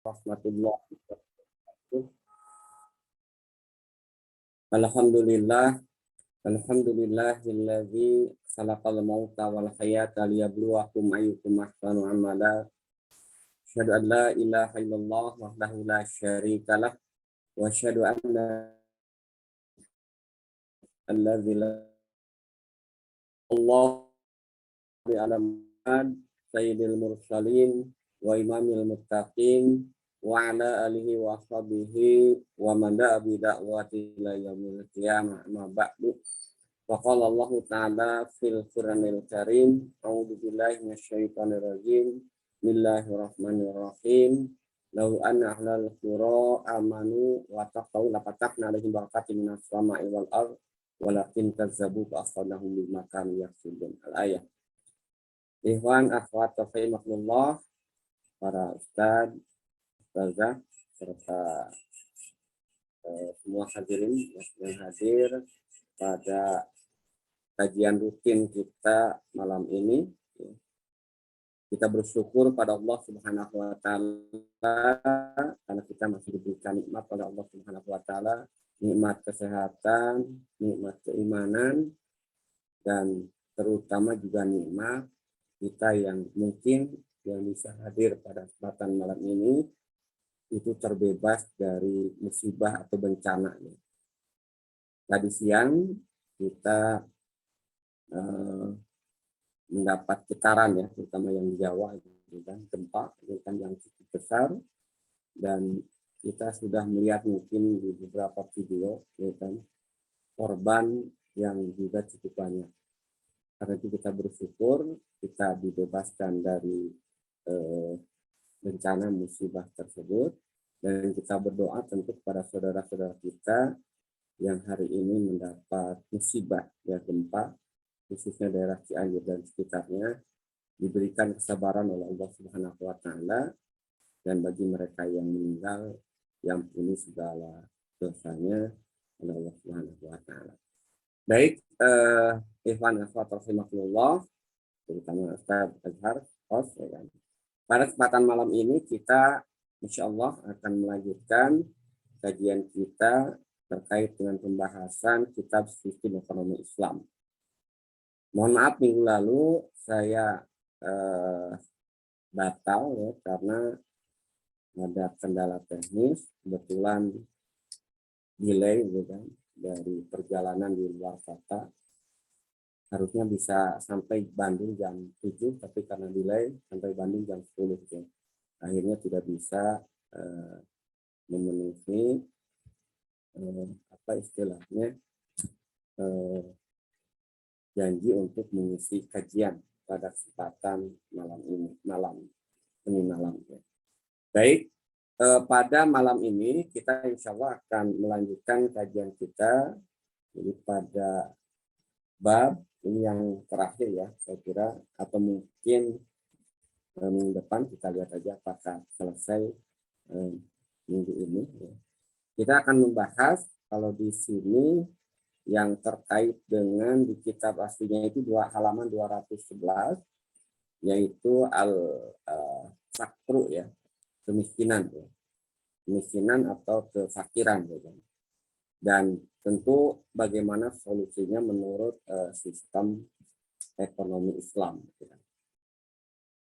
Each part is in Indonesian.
Warahmatullahi wabarakatuh. Alhamdulillah, alhamdulillahilladzi khalaqal mauta wal hayata liyabluwakum ayyukum ahsanu amala. Asyhadu an la ilaha illallah wahdahu la syarikalah wa asyhadu anna alladzi la Allah bi alaman sayyidil mursalin wa imamil muttaqin wa ala alihi wa sahbihi wa man da'a bi da'wati ila yaumil qiyamah ma ba'du. Wa qala Allah ta'ala fil Qur'anil Karim, a'udzu billahi minasyaitonir rajim. Bismillahirrahmanirrahim. Law anna ahlal qura amanu wa taqaw lafatahna alaihim barakatin minas sama'i wal ardh walakin kazzabu fa akhadnahum bima kanu yaksubun. Al-ayah. Ikhwan akhwat rahimakumullah, para ustaz, ustazah, serta semua hadirin yang hadir pada kajian rutin kita malam ini. Kita bersyukur pada Allah Subhanahu wa taala karena kita masih diberikan nikmat oleh Allah Subhanahu wa taala, nikmat kesehatan, nikmat keimanan, dan terutama juga nikmat kita yang mungkin yang bisa hadir pada kesempatan malam ini itu terbebas dari musibah atau bencana. Tadi siang kita mendapat getaran ya, terutama yang di Jawa, kan, gempa kan yang cukup besar, dan kita sudah melihat mungkin di beberapa video kan, korban yang juga cukup banyak. Karena itu kita bersyukur kita dibebaskan dari bencana musibah tersebut, dan kita berdoa tentu kepada saudara-saudara kita yang hari ini mendapat musibah ya gempa, khususnya daerah Cianjur dan sekitarnya, diberikan kesabaran oleh Allah Subhanahu wa taala, dan bagi mereka yang meninggal diampuni segala dosanya oleh Allah Subhanahu wa taala. Baik, ikhwan akhwat rahimakumullah, terutama Ustaz Azhar, ya. Pada kesempatan malam ini kita insya Allah akan melanjutkan kajian kita terkait dengan pembahasan kitab Sistem Ekonomi Islam. Mohon maaf minggu lalu saya batal ya karena ada kendala teknis, kebetulan delay gitu kan, dari perjalanan di luar kota. Harusnya bisa sampai Bandung jam 7, tapi karena delay sampai Bandung jam 10 gitu. Akhirnya tidak bisa memenuhi apa istilahnya janji untuk mengisi kajian pada kesempatan malam ini, malam. Ya. Baik, pada malam ini kita insya Allah akan melanjutkan kajian kita jadi pada bab ini yang terakhir ya, saya kira, atau mungkin minggu depan kita lihat aja apakah selesai minggu ini. Ya. Kita akan membahas kalau di sini yang terkait dengan di kitab aslinya itu halaman 211, yaitu al-fakru ya, kemiskinan ya. Kemiskinan atau kefakiran ya. Dan tentu bagaimana solusinya menurut sistem ekonomi Islam. Ya.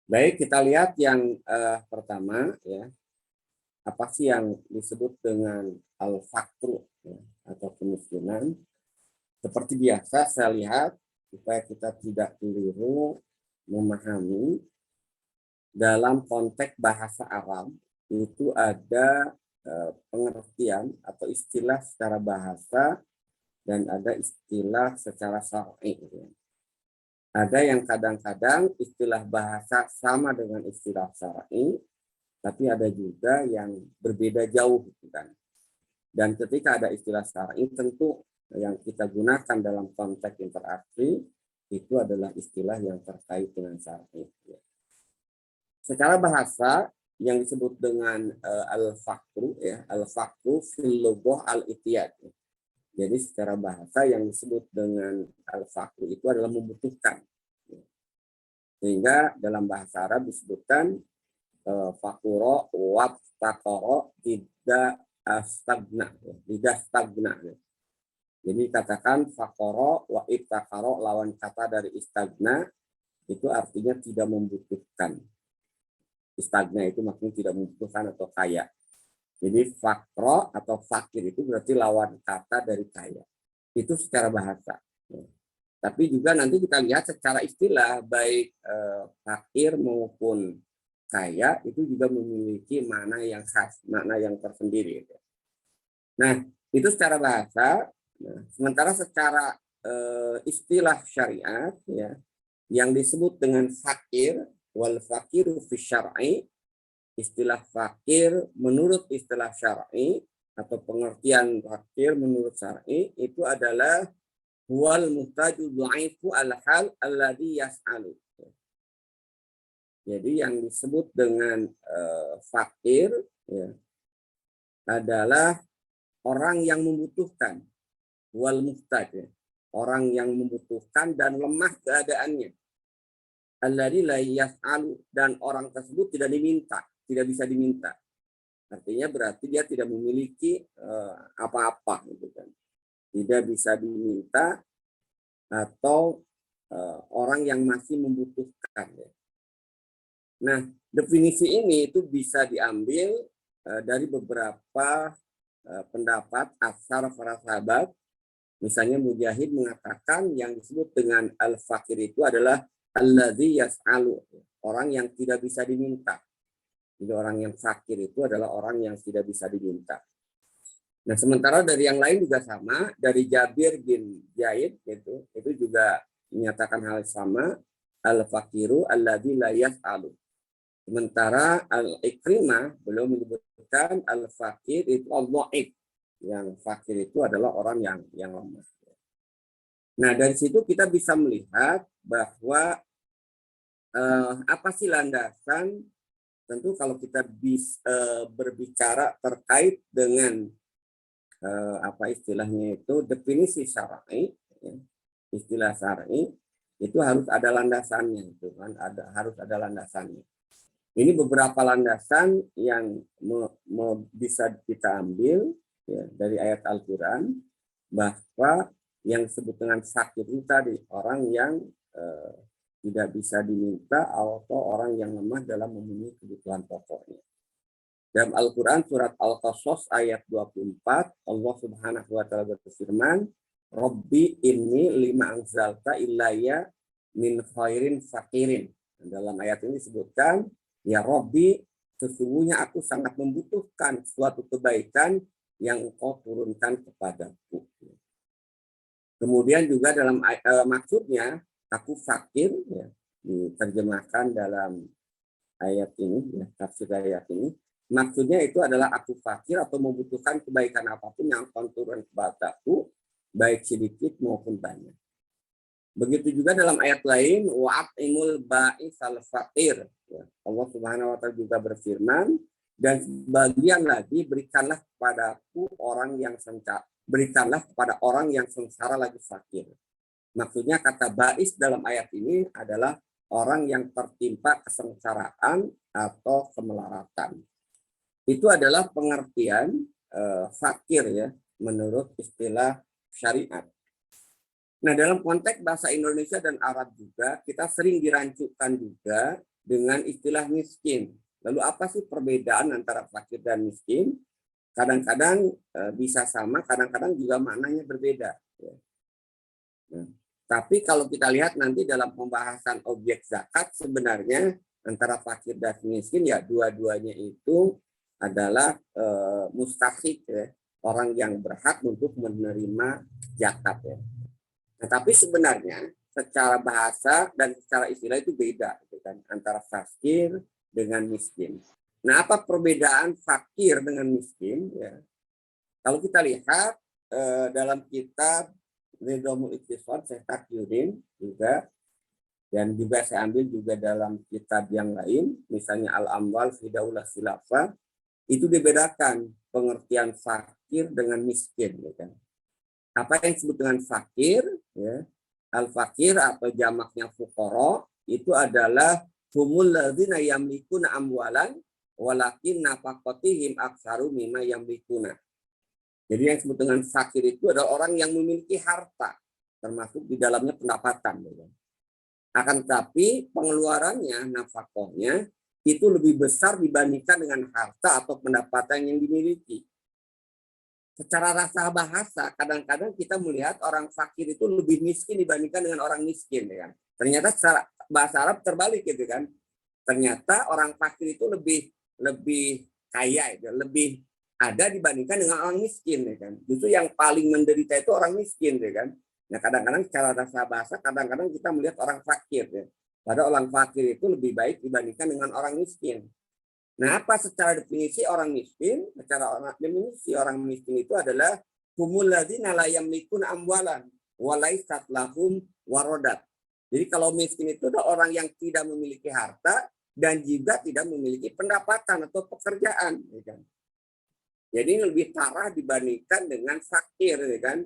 Baik, kita lihat yang pertama ya. Apa sih yang disebut dengan al-fakru ya, atau kemiskinan? Seperti biasa saya lihat supaya kita tidak keliru memahami dalam konteks bahasa Arab itu ada pengertian atau istilah secara bahasa dan ada istilah secara syar'i. Ya. Ada yang kadang-kadang istilah bahasa sama dengan istilah syar'i, tapi ada juga yang berbeda jauh kan. Dan ketika ada istilah syar'i tentu yang kita gunakan dalam konteks interaksi itu adalah istilah yang terkait dengan syar'i. Secara bahasa yang disebut dengan al-fakru ya, al-fakru fil lughah al-itiyad. Jadi secara bahasa yang disebut dengan al-fakru itu adalah membutuhkan. Sehingga dalam bahasa Arab disebutkan fakuro wat takoro tidak stagna, tidak stagna. Jadi katakan fakoro wa ibtakaro lawan kata dari istagna itu artinya tidak membutuhkan. Istagna itu maksudnya tidak membutuhkan atau kaya. Jadi fakro atau fakir itu berarti lawan kata dari kaya. Itu secara bahasa. Tapi juga nanti kita lihat secara istilah baik fakir maupun kaya itu juga memiliki makna yang khas, makna yang tersendiri. Nah, itu secara bahasa. Nah, sementara secara istilah syariat ya, yang disebut dengan fakir wal fakiru fi syar'i, istilah fakir menurut istilah syar'i atau pengertian fakir menurut syar'i itu adalah wal muhtaju dha'ifu al-hal alladhi yas'alu. Jadi yang disebut dengan fakir ya, adalah orang yang membutuhkan, wal muhtaj ya, orang yang membutuhkan dan lemah keadaannya. Alladzi la yas'alu, dan orang tersebut tidak diminta, tidak bisa diminta. Artinya berarti dia tidak memiliki apa-apa gitu kan. Tidak bisa diminta atau orang yang masih membutuhkan ya. Nah, definisi ini itu bisa diambil dari beberapa pendapat asar para sahabat. Misalnya Mujahid mengatakan yang disebut dengan al-fakir itu adalah alladzi yas'alu, orang yang tidak bisa diminta. Jadi orang yang fakir itu adalah orang yang tidak bisa diminta. Nah, sementara dari yang lain juga sama, dari Jabir bin Zaid itu juga menyatakan hal sama, al-fakiru alladzi la yas'alu. Sementara Al-Ikrimah belum menyebutkan al-fakir itu al-dhaif. Yang fakir itu adalah orang yang lemah. Nah, dari situ kita bisa melihat bahwa apa sih landasan. Tentu kalau kita berbicara terkait dengan apa istilahnya itu definisi syar'i, ya, istilah syar'i itu harus ada landasannya, itu kan harus ada landasannya. Ini beberapa landasan yang bisa kita ambil ya, dari ayat Al-Quran, bahwa yang disebut dengan sakit itu tadi orang yang tidak bisa diminta atau orang yang lemah dalam memenuhi kebutuhan pokoknya. Dalam Al-Quran surat Al-Qasas ayat 24, Allah Subhanahu wa taala berfirman, Rabbi inni lima anzalta illayya min khairin fakirin. Dalam ayat ini disebutkan, ya Rabbi, sesungguhnya aku sangat membutuhkan suatu kebaikan yang engkau turunkan kepadaku. Kemudian juga dalam maksudnya, aku fakir, ya, diterjemahkan dalam ayat ini, ya, tafsir ayat ini. Maksudnya itu adalah aku fakir atau membutuhkan kebaikan apapun yang akan turun kepadaku, baik sedikit maupun banyak. Begitu juga dalam ayat lain, wa'atimul ba'isal fakir. Ya, Allah Subhanahu wa taala juga berfirman, dan sebagian lagi berikanlah kepadaku orang yang sengsara, berikanlah kepada orang yang sengsara lagi fakir. Maksudnya kata ba'is dalam ayat ini adalah orang yang tertimpa kesengsaraan atau kemelaratan. Itu adalah pengertian fakir ya menurut istilah syariat. Nah, dalam konteks bahasa Indonesia dan Arab juga kita sering dirancukan juga dengan istilah miskin. Lalu apa sih perbedaan antara fakir dan miskin? Kadang-kadang bisa sama, kadang-kadang juga maknanya berbeda. Ya. Nah, tapi kalau kita lihat nanti dalam pembahasan objek zakat, sebenarnya antara fakir dan miskin ya dua-duanya itu adalah mustahik ya, orang yang berhak untuk menerima zakat ya. Nah, tapi sebenarnya secara bahasa dan secara istilah itu beda gitu kan, antara fakir dengan miskin. Nah, apa perbedaan fakir dengan miskin ya? Kalau kita lihat dalam kitab Nizamul Iqtisad Syekh Taqiyuddin juga, dan juga saya ambil juga dalam kitab yang lain, misalnya Al-Amwal fi Daulah Khilafah, itu dibedakan pengertian fakir dengan miskin. Ya kan? Apa yang disebut dengan fakir, ya, al-fakir atau jamaknya fuqara, itu adalah humul ladzina yamlikuna amwalan walakin nafaqatihim aktsaru mimma yamlikuna. Jadi yang disebut dengan fakir itu adalah orang yang memiliki harta, termasuk di dalamnya pendapatan. Akan tetapi pengeluarannya, nafkahnya itu lebih besar dibandingkan dengan harta atau pendapatan yang dimiliki. Secara rasa bahasa, kadang-kadang kita melihat orang fakir itu lebih miskin dibandingkan dengan orang miskin. Ya kan? Ternyata secara bahasa Arab terbalik gitu kan. Ternyata orang fakir itu lebih kaya, ya, lebih ada dibandingkan dengan orang miskin, ya kan. Justru yang paling menderita itu orang miskin, ya kan. Nah, kadang-kadang secara rasa bahasa, kadang-kadang kita melihat orang fakir, ya. Padahal orang fakir itu lebih baik dibandingkan dengan orang miskin. Nah, apa secara definisi orang miskin? Secara definisi orang miskin itu adalah humul ladzina la yamlikun amwalan wa laysat lahum warodat. Jadi kalau miskin itu adalah orang yang tidak memiliki harta dan juga tidak memiliki pendapatan atau pekerjaan, ya kan. Jadi lebih parah dibandingkan dengan fakir, ya kan.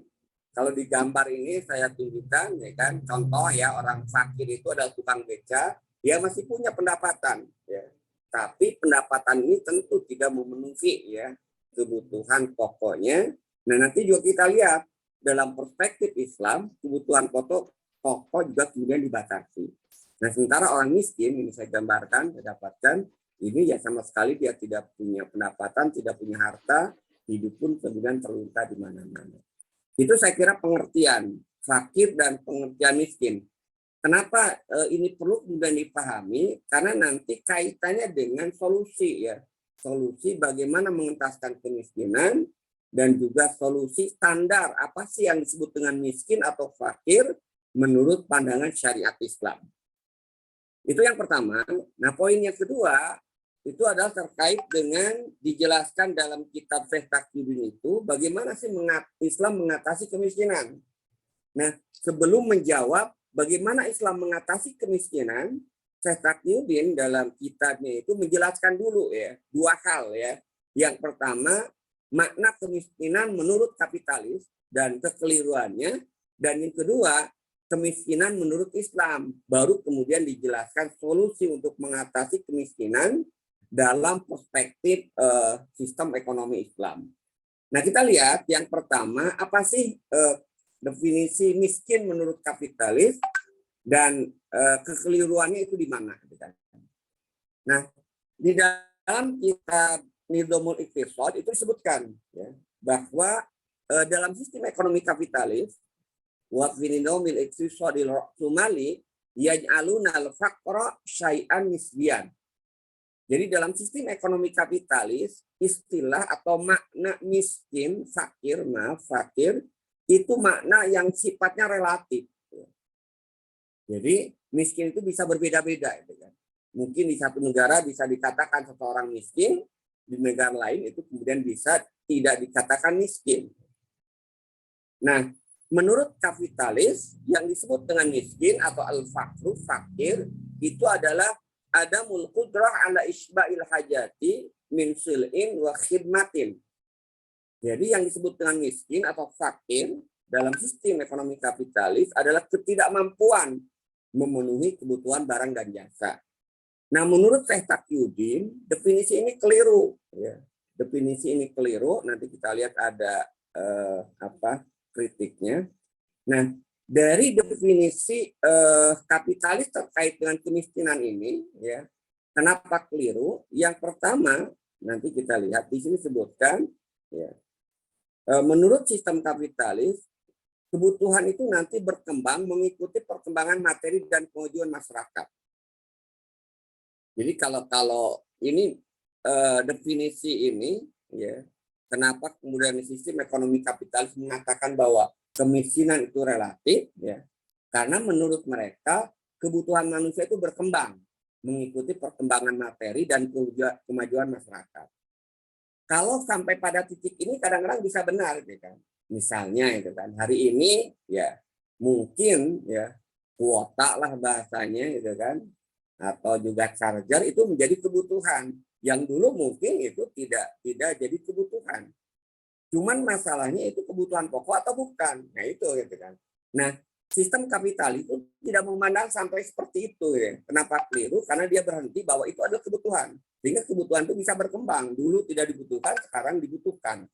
Kalau di gambar ini saya tunjukkan, ya kan, contoh ya orang fakir itu adalah tukang beca, dia masih punya pendapatan, ya. Tapi pendapatan ini tentu tidak memenuhi ya kebutuhan pokoknya. Nah nanti juga kita lihat dalam perspektif Islam kebutuhan pokok juga kemudian dibatasi. Nah sementara orang miskin ini saya gambarkan, saya dapatkan ini ya sama sekali dia tidak punya pendapatan, tidak punya harta, hidup pun kemudian terlunta di mana-mana. Itu saya kira pengertian fakir dan pengertian miskin. Kenapa ini perlu kemudian dipahami? Karena nanti kaitannya dengan solusi ya. Solusi bagaimana mengentaskan kemiskinan dan juga solusi standar apa sih yang disebut dengan miskin atau fakir menurut pandangan syariat Islam. Itu yang pertama. Nah, poin yang kedua itu adalah terkait dengan dijelaskan dalam kitab Fiqh Taqiyuddin itu bagaimana sih Islam mengatasi kemiskinan. Nah, sebelum menjawab bagaimana Islam mengatasi kemiskinan, Syekh Taqiyuddin dalam kitabnya itu menjelaskan dulu ya dua hal ya. Yang pertama, makna kemiskinan menurut kapitalis dan kekeliruannya, dan yang kedua, kemiskinan menurut Islam. Baru kemudian dijelaskan solusi untuk mengatasi kemiskinan dalam perspektif sistem ekonomi Islam. Nah, kita lihat yang pertama, apa sih definisi miskin menurut kapitalis dan kekeliruannya itu di mana? Nah, di dalam kitab Nizamul Iqtisad itu disebutkan ya, bahwa dalam sistem ekonomi kapitalis wa fi nizamil iqtisadil ra'sumali yaj'aluna al-faqra syai'an nisbiyan. Jadi dalam sistem ekonomi kapitalis, istilah atau makna miskin, fakir itu makna yang sifatnya relatif. Jadi miskin itu bisa berbeda-beda. Mungkin di satu negara bisa dikatakan seseorang miskin, di negara lain itu kemudian bisa tidak dikatakan miskin. Nah, menurut kapitalis yang disebut dengan miskin atau al-faqru, fakir, itu adalah adamul qudrah ala isba'il hajati min sil'in wa khidmatin. Jadi yang disebut dengan miskin atau fakir dalam sistem ekonomi kapitalis adalah ketidakmampuan memenuhi kebutuhan barang dan jasa. Nah, menurut Syekh Taqiyuddin, definisi ini keliru. Ya. Definisi ini keliru. Nanti kita lihat ada kritiknya. Nah, dari definisi kapitalis terkait dengan kemiskinan ini, ya, kenapa keliru? Yang pertama, nanti kita lihat di sini sebutkan, ya, menurut sistem kapitalis, kebutuhan itu nanti berkembang mengikuti perkembangan materi dan kemajuan masyarakat. Jadi kalau ini definisi ini, ya, kenapa kemudian sistem ekonomi kapitalis mengatakan bahwa kemiskinan itu relatif, ya, karena menurut mereka kebutuhan manusia itu berkembang mengikuti perkembangan materi dan kemajuan masyarakat. Kalau sampai pada titik ini kadang-kadang bisa benar, gitu kan. Misalnya itu kan hari ini ya mungkin ya kuota lah bahasanya gitu kan, atau juga charger itu menjadi kebutuhan yang dulu mungkin itu tidak jadi kebutuhan. Cuman masalahnya itu kebutuhan pokok atau bukan. Nah itu gitu kan. Nah, sistem kapitalis itu tidak memandang sampai seperti itu ya. Kenapa keliru? Karena dia berhenti bahwa itu adalah kebutuhan. Sehingga kebutuhan itu bisa berkembang. Dulu tidak dibutuhkan, sekarang dibutuhkan.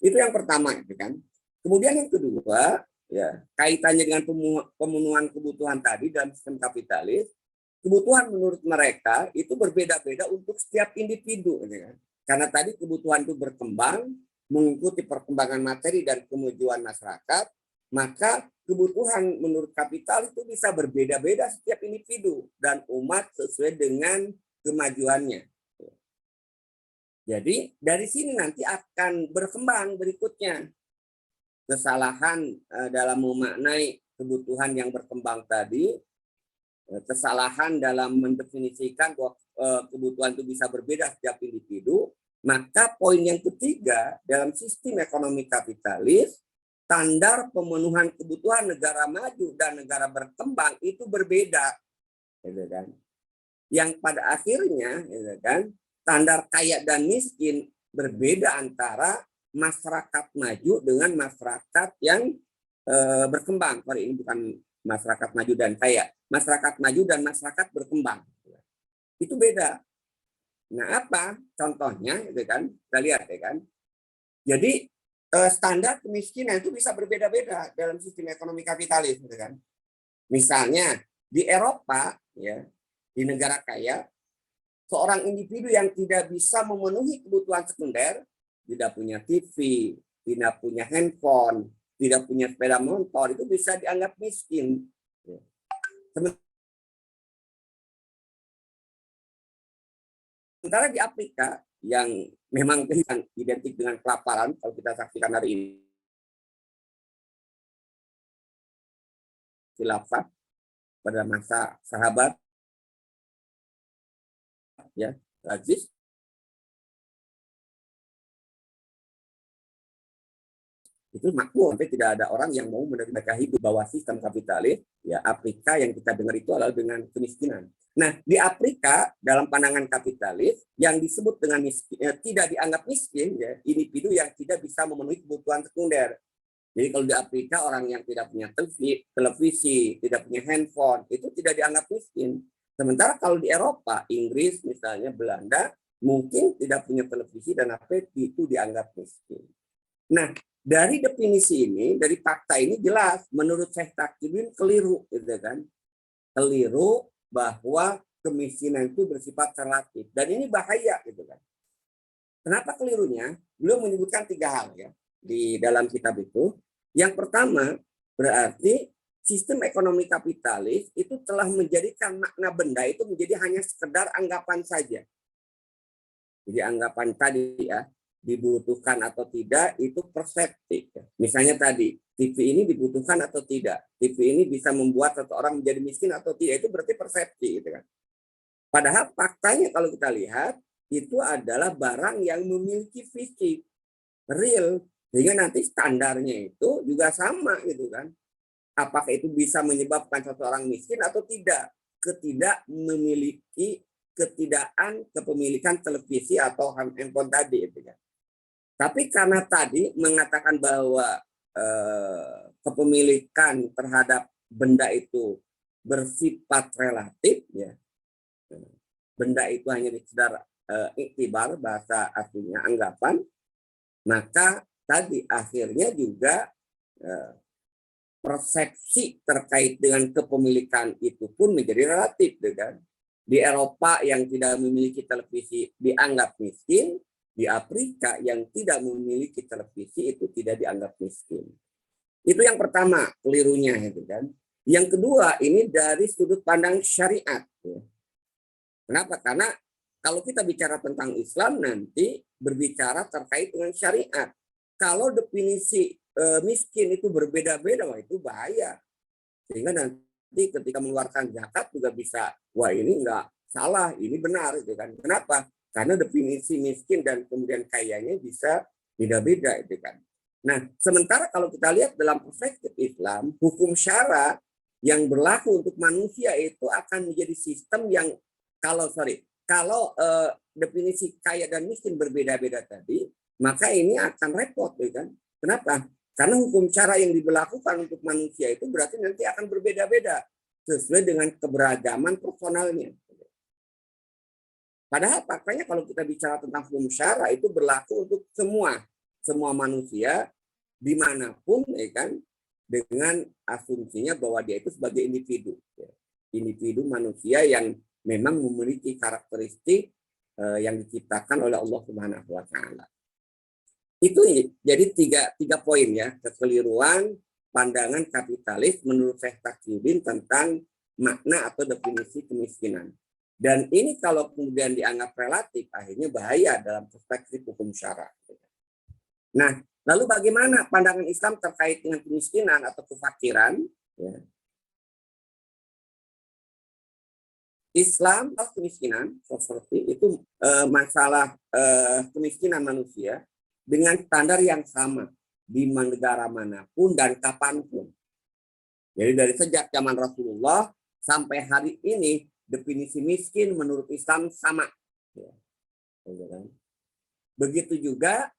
Itu yang pertama, ya kan. Kemudian yang kedua, ya kaitannya dengan pemenuhan kebutuhan tadi dalam sistem kapitalis, kebutuhan menurut mereka itu berbeda-beda untuk setiap individu, ya kan. Karena tadi kebutuhan itu berkembang mengikuti perkembangan materi dan kemajuan masyarakat, maka kebutuhan menurut kapital itu bisa berbeda-beda setiap individu dan umat sesuai dengan kemajuannya. Jadi dari sini nanti akan berkembang berikutnya kesalahan dalam memaknai kebutuhan yang berkembang tadi, kesalahan dalam mendefinisikan bahwa kebutuhan itu bisa berbeda setiap individu. Maka poin yang ketiga dalam sistem ekonomi kapitalis, standar pemenuhan kebutuhan negara maju dan negara berkembang itu berbeda, gitu kan? Yang pada akhirnya, gitu kan, standar kaya dan miskin berbeda antara masyarakat maju dengan masyarakat yang berkembang. Sorry, ini bukan masyarakat maju dan kaya, masyarakat maju dan masyarakat berkembang. Itu beda. Nah, apa contohnya, gitu kan? Kita lihat, ya kan? Jadi standar kemiskinan itu bisa berbeda-beda dalam sistem ekonomi kapitalis, gitu kan? Misalnya di Eropa, ya, di negara kaya, seorang individu yang tidak bisa memenuhi kebutuhan sekunder, tidak punya TV, tidak punya handphone, tidak punya sepeda motor, itu bisa dianggap miskin. Sementara di Afrika yang memang identik dengan kelaparan, kalau kita saksikan hari ini, khilafah pada masa sahabat, ya, Aziz, itu makmur, sampai tidak ada orang yang mau menerima hidup bawah sistem kapitalis. Ya, Afrika yang kita dengar itu adalah dengan kemiskinan. Nah, di Afrika dalam pandangan kapitalis yang disebut dengan miskin, tidak dianggap miskin, ya, individu yang tidak bisa memenuhi kebutuhan sekunder. Jadi kalau di Afrika orang yang tidak punya televisi, tidak punya handphone, itu tidak dianggap miskin. Sementara kalau di Eropa, Inggris misalnya, Belanda, mungkin tidak punya televisi dan HP itu dianggap miskin. Nah, dari definisi ini, dari fakta ini jelas, menurut Syekh Taqiyuddin keliru, gitu kan? Keliru bahwa kemiskinan itu bersifat relatif, dan ini bahaya, gitu kan? Kenapa kelirunya? Beliau menyebutkan 3 hal ya di dalam kitab itu. Yang pertama, berarti sistem ekonomi kapitalis itu telah menjadikan makna benda itu menjadi hanya sekedar anggapan saja. Jadi anggapan tadi ya, dibutuhkan atau tidak itu persepsi. Misalnya tadi, TV ini dibutuhkan atau tidak. TV ini bisa membuat seseorang menjadi miskin atau tidak, itu berarti persepsi, gitu kan. Padahal faktanya kalau kita lihat, itu adalah barang yang memiliki fisik, real, sehingga nanti standarnya itu juga sama, gitu kan. Apakah itu bisa menyebabkan seseorang miskin atau tidak? Ketidakan kepemilikan televisi atau handphone tadi, gitu kan. Tapi karena tadi mengatakan bahwa kepemilikan terhadap benda itu bersifat relatif, ya, benda itu hanya sekedar iktibar, bahasa aslinya anggapan, maka tadi akhirnya juga persepsi terkait dengan kepemilikan itu pun menjadi relatif, kan? Di Eropa yang tidak memiliki televisi dianggap miskin, di Afrika yang tidak memiliki televisi itu tidak dianggap miskin. Itu yang pertama, kelirunya, gitu kan. Yang kedua, ini dari sudut pandang syariat. Kenapa? Karena kalau kita bicara tentang Islam nanti berbicara terkait dengan syariat. Kalau definisi miskin itu berbeda-beda, wah itu bahaya. Sehingga nanti ketika mengeluarkan zakat juga bisa, wah ini enggak salah, ini benar, gitu kan. Kenapa? Karena definisi miskin dan kemudian kayanya bisa beda-beda, itu kan. Nah, sementara kalau kita lihat dalam perspektif Islam, hukum syara yang berlaku untuk manusia itu akan menjadi sistem yang kalau definisi kaya dan miskin berbeda-beda tadi, maka ini akan repot, kan? Kenapa? Karena hukum syara yang diberlakukan untuk manusia itu berarti nanti akan berbeda-beda sesuai dengan keberagaman personalnya. Padahal faktanya kalau kita bicara tentang hukum syara itu berlaku untuk semua manusia dimanapun, ya kan, dengan asumsinya bahwa dia itu sebagai individu, individu manusia yang memang memiliki karakteristik yang diciptakan oleh Allah Subhanahu Wa Taala. Itu jadi tiga poin ya, kekeliruan pandangan kapitalis menurut Syekh Taqiyuddin tentang makna atau definisi kemiskinan. Dan ini kalau kemudian dianggap relatif, akhirnya bahaya dalam perspektif hukum syara. Nah, lalu bagaimana pandangan Islam terkait dengan kemiskinan atau kefakiran? Ya. Islam atau kemiskinan, seperti itu masalah kemiskinan manusia dengan standar yang sama di negara manapun dan kapanpun. Jadi dari sejak zaman Rasulullah sampai hari ini definisi miskin menurut Islam sama. Begitu juga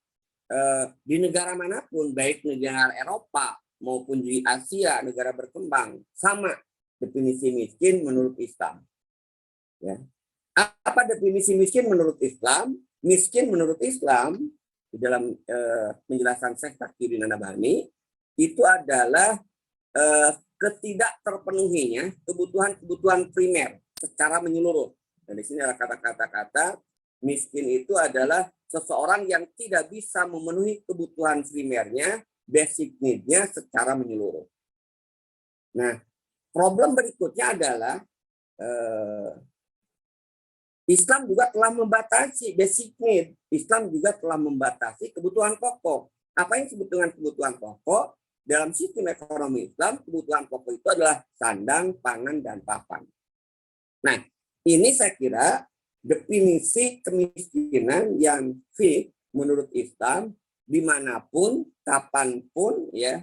di negara manapun, baik negara Eropa maupun di Asia, negara berkembang, sama definisi miskin menurut Islam. Ya. Apa definisi miskin menurut Islam? Miskin menurut Islam di dalam penjelasan Syekh Taqiyuddin An-Nabhani itu adalah ketidak terpenuhinya kebutuhan primer secara menyeluruh. Dan di sini ada kata-kata miskin itu adalah seseorang yang tidak bisa memenuhi kebutuhan primernya, basic need-nya secara menyeluruh. Nah, problem berikutnya adalah Islam juga telah membatasi basic need. Islam juga telah membatasi kebutuhan pokok. Apa yang disebut dengan kebutuhan pokok? Dalam sistem ekonomi Islam, kebutuhan pokok itu adalah sandang, pangan, dan papan. Nah, ini saya kira definisi kemiskinan yang fit menurut Islam dimanapun, kapanpun, ya,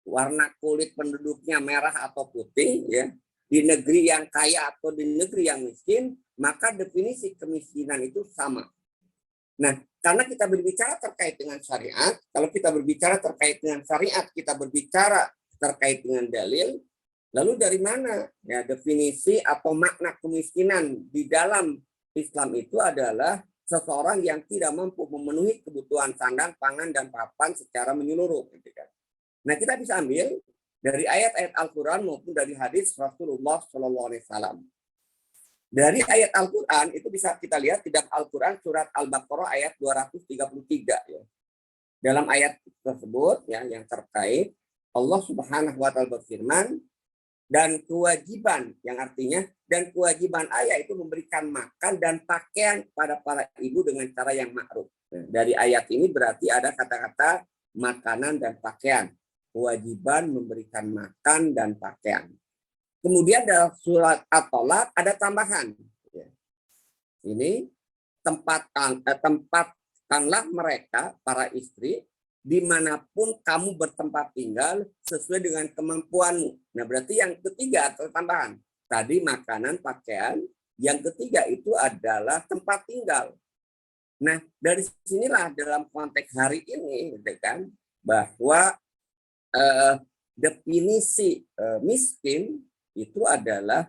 warna kulit penduduknya merah atau putih, ya, di negeri yang kaya atau di negeri yang miskin, maka definisi kemiskinan itu sama. Nah, karena kita berbicara terkait dengan syariat, kalau kita berbicara terkait dengan syariat, kita berbicara terkait dengan dalil, lalu dari mana ya definisi atau makna kemiskinan di dalam Islam itu adalah seseorang yang tidak mampu memenuhi kebutuhan sandang, pangan, dan papan secara menyeluruh. Nah, kita bisa ambil dari ayat-ayat Al-Quran maupun dari hadis Rasulullah SAW. Dari ayat Al-Quran itu bisa kita lihat di dalam Al-Quran surat Al-Baqarah ayat 233. Ya. Dalam ayat tersebut ya, yang terkait Allah Subhanahu Wa Taala berfirman, dan kewajiban, yang artinya dan kewajiban ayah itu memberikan makan dan pakaian pada para ibu dengan cara yang ma'ruf. Nah, dari ayat ini berarti ada kata-kata makanan dan pakaian. Kewajiban memberikan makan dan pakaian. Kemudian dalam surat At-Tolak ada tambahan. Ini tempatkanlah mereka, para istri, dimanapun kamu bertempat tinggal sesuai dengan kemampuanmu. Nah, berarti yang ketiga atau tambahan. Tadi makanan, pakaian. Yang ketiga itu adalah tempat tinggal. Nah, dari sinilah dalam konteks hari ini, kan, bahwa definisi miskin itu adalah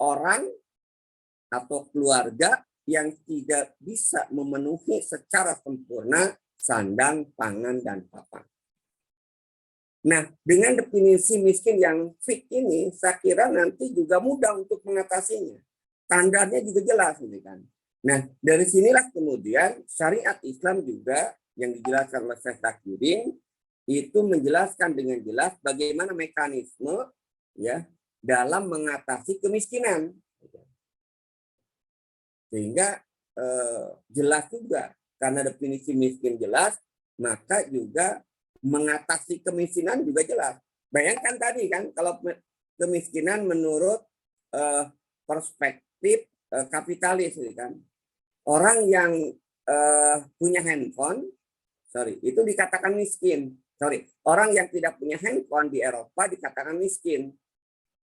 orang atau keluarga yang tidak bisa memenuhi secara sempurna sandang, pangan, dan papan. Nah, dengan definisi miskin yang fit ini, saya kira nanti juga mudah untuk mengatasinya. Standarnya juga jelas, gitu kan. Nah, dari sinilah kemudian syariat Islam juga yang dijelaskan oleh Syekh Taqiyuddin itu menjelaskan dengan jelas bagaimana mekanisme ya dalam mengatasi kemiskinan. Sehingga jelas juga karena definisi miskin jelas, maka juga mengatasi kemiskinan juga jelas. Bayangkan tadi kan kalau kemiskinan menurut perspektif kapitalis kan. Orang yang punya handphone, itu dikatakan miskin. Orang yang tidak punya handphone di Eropa dikatakan miskin.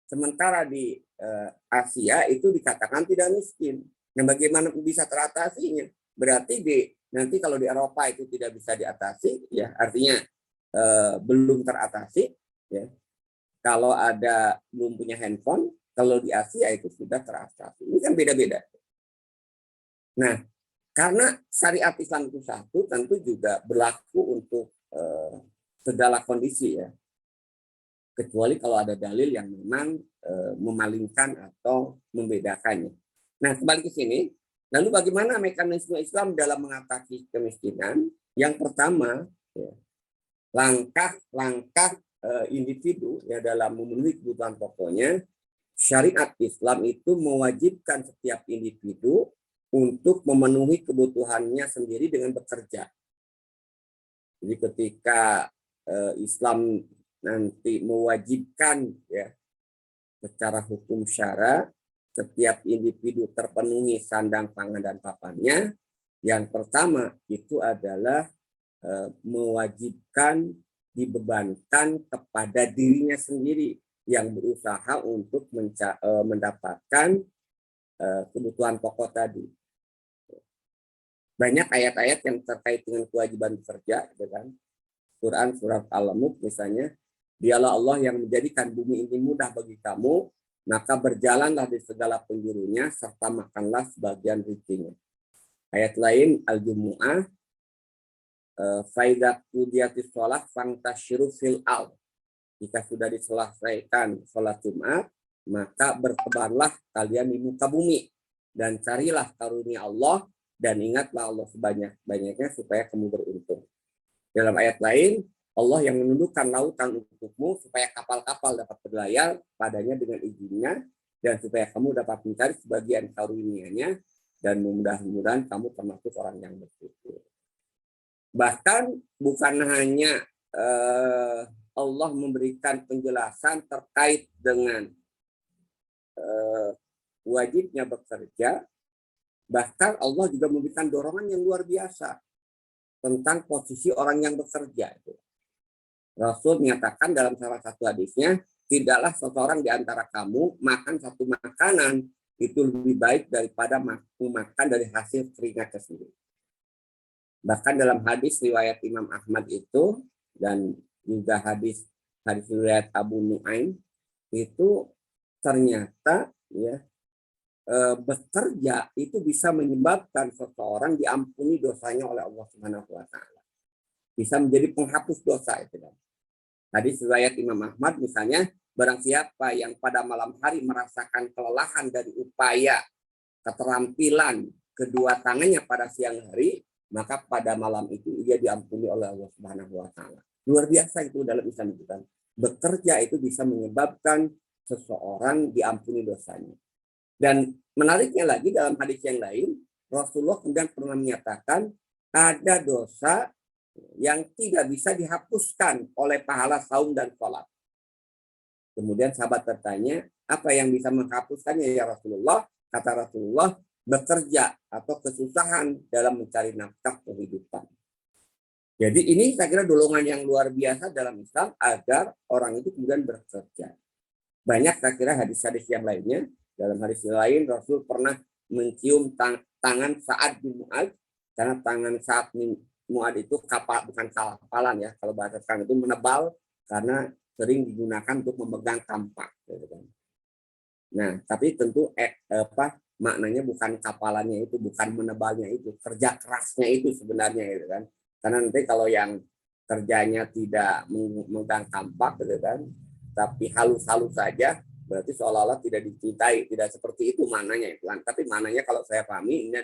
Sementara di Asia itu dikatakan tidak miskin. Nah, bagaimana bisa teratasinya? Berarti nanti kalau di Eropa itu tidak bisa diatasi, ya artinya belum teratasi, ya. Kalau ada belum punya handphone, kalau di Asia itu sudah teratasi. Ini kan beda-beda. Nah, karena syariat Islam itu satu, tentu juga berlaku untuk segala kondisi, ya. Kecuali kalau ada dalil yang memang memalingkan atau membedakannya. Nah, kembali ke sini, lalu bagaimana mekanisme Islam dalam mengatasi kemiskinan? Yang pertama, ya, langkah-langkah individu ya dalam memenuhi kebutuhan pokoknya, syariat Islam itu mewajibkan setiap individu untuk memenuhi kebutuhannya sendiri dengan bekerja. Jadi ketika Islam nanti mewajibkan, ya, secara hukum syara setiap individu terpenuhi sandang, pangan, dan papannya, yang pertama itu adalah mewajibkan, dibebankan kepada dirinya sendiri yang berusaha untuk mendapatkan kebutuhan pokok tadi. Banyak ayat-ayat yang terkait dengan kewajiban bekerja, gitu kan? Quran surat Al-Mulk misalnya, dialah Allah yang menjadikan bumi ini mudah bagi kamu, maka berjalanlah di segala penjurunya serta makanlah sebagian rezekinya. Ayat lain Al-Jumu'ah, faidat qudiyatis sholat fantasyiru fil ard. Jika sudah diselesaikan sholat Jumat, maka bertebarlah kalian di muka bumi dan carilah karunia Allah dan ingatlah Allah sebanyak-banyaknya supaya kamu beruntung. Dalam ayat lain, Allah yang menundukkan lautan untukmu supaya kapal-kapal dapat berlayar padanya dengan izinnya dan supaya kamu dapat mencari sebagian karunia-Nya dan mudah-mudahan kamu termasuk orang yang bersyukur. Bahkan bukan hanya Allah memberikan penjelasan terkait dengan wajibnya bekerja, bahkan Allah juga memberikan dorongan yang luar biasa tentang posisi orang yang bekerja. Rasul menyatakan dalam salah satu hadisnya, tidaklah seseorang di antara kamu makan satu makanan itu lebih baik daripada makan dari hasil keringatnya sendiri. Bahkan dalam hadis riwayat Imam Ahmad itu dan juga hadis riwayat Abu Nuaim itu ternyata, ya, bekerja itu bisa menyebabkan seseorang diampuni dosanya oleh Allah Subhanahu wa taala. Bisa menjadi penghapus dosa itu. Hadis riwayat Imam Ahmad misalnya, barang siapa yang pada malam hari merasakan kelelahan dari upaya keterampilan kedua tangannya pada siang hari, maka pada malam itu ia diampuni oleh Allah Subhanahu wa taala. Luar biasa itu dalam Islam itu kan. Bekerja itu bisa menyebabkan seseorang diampuni dosanya. Dan menariknya lagi dalam hadis yang lain, Rasulullah kemudian pernah menyatakan ada dosa yang tidak bisa dihapuskan oleh pahala saum dan sholat. Kemudian sahabat bertanya, apa yang bisa menghapuskannya ya Rasulullah? Kata Rasulullah, bekerja atau kesusahan dalam mencari nafkah kehidupan. Jadi ini saya kira dorongan yang luar biasa dalam Islam agar orang itu kemudian bekerja. Banyak saya kira hadis-hadis yang lainnya. Dalam hadis lain Rasul pernah mencium tangan Sa'ad bin Mu'adz, karena tangan Sa'ad bin Mu'adz itu kapal, bukan kapalan ya, kalau bahasa sekarang itu menebal karena sering digunakan untuk memegang kampak. Nah, tapi tentu maknanya bukan kapalannya itu, bukan menebalnya itu, kerja kerasnya itu sebenarnya gitu kan. Karena nanti kalau yang kerjanya tidak memegang kampak gitu kan, tapi halus-halus saja, berarti seolah-olah tidak dicintai, tidak seperti itu maknanya itu kan. Tapi maknanya kalau saya pahami ini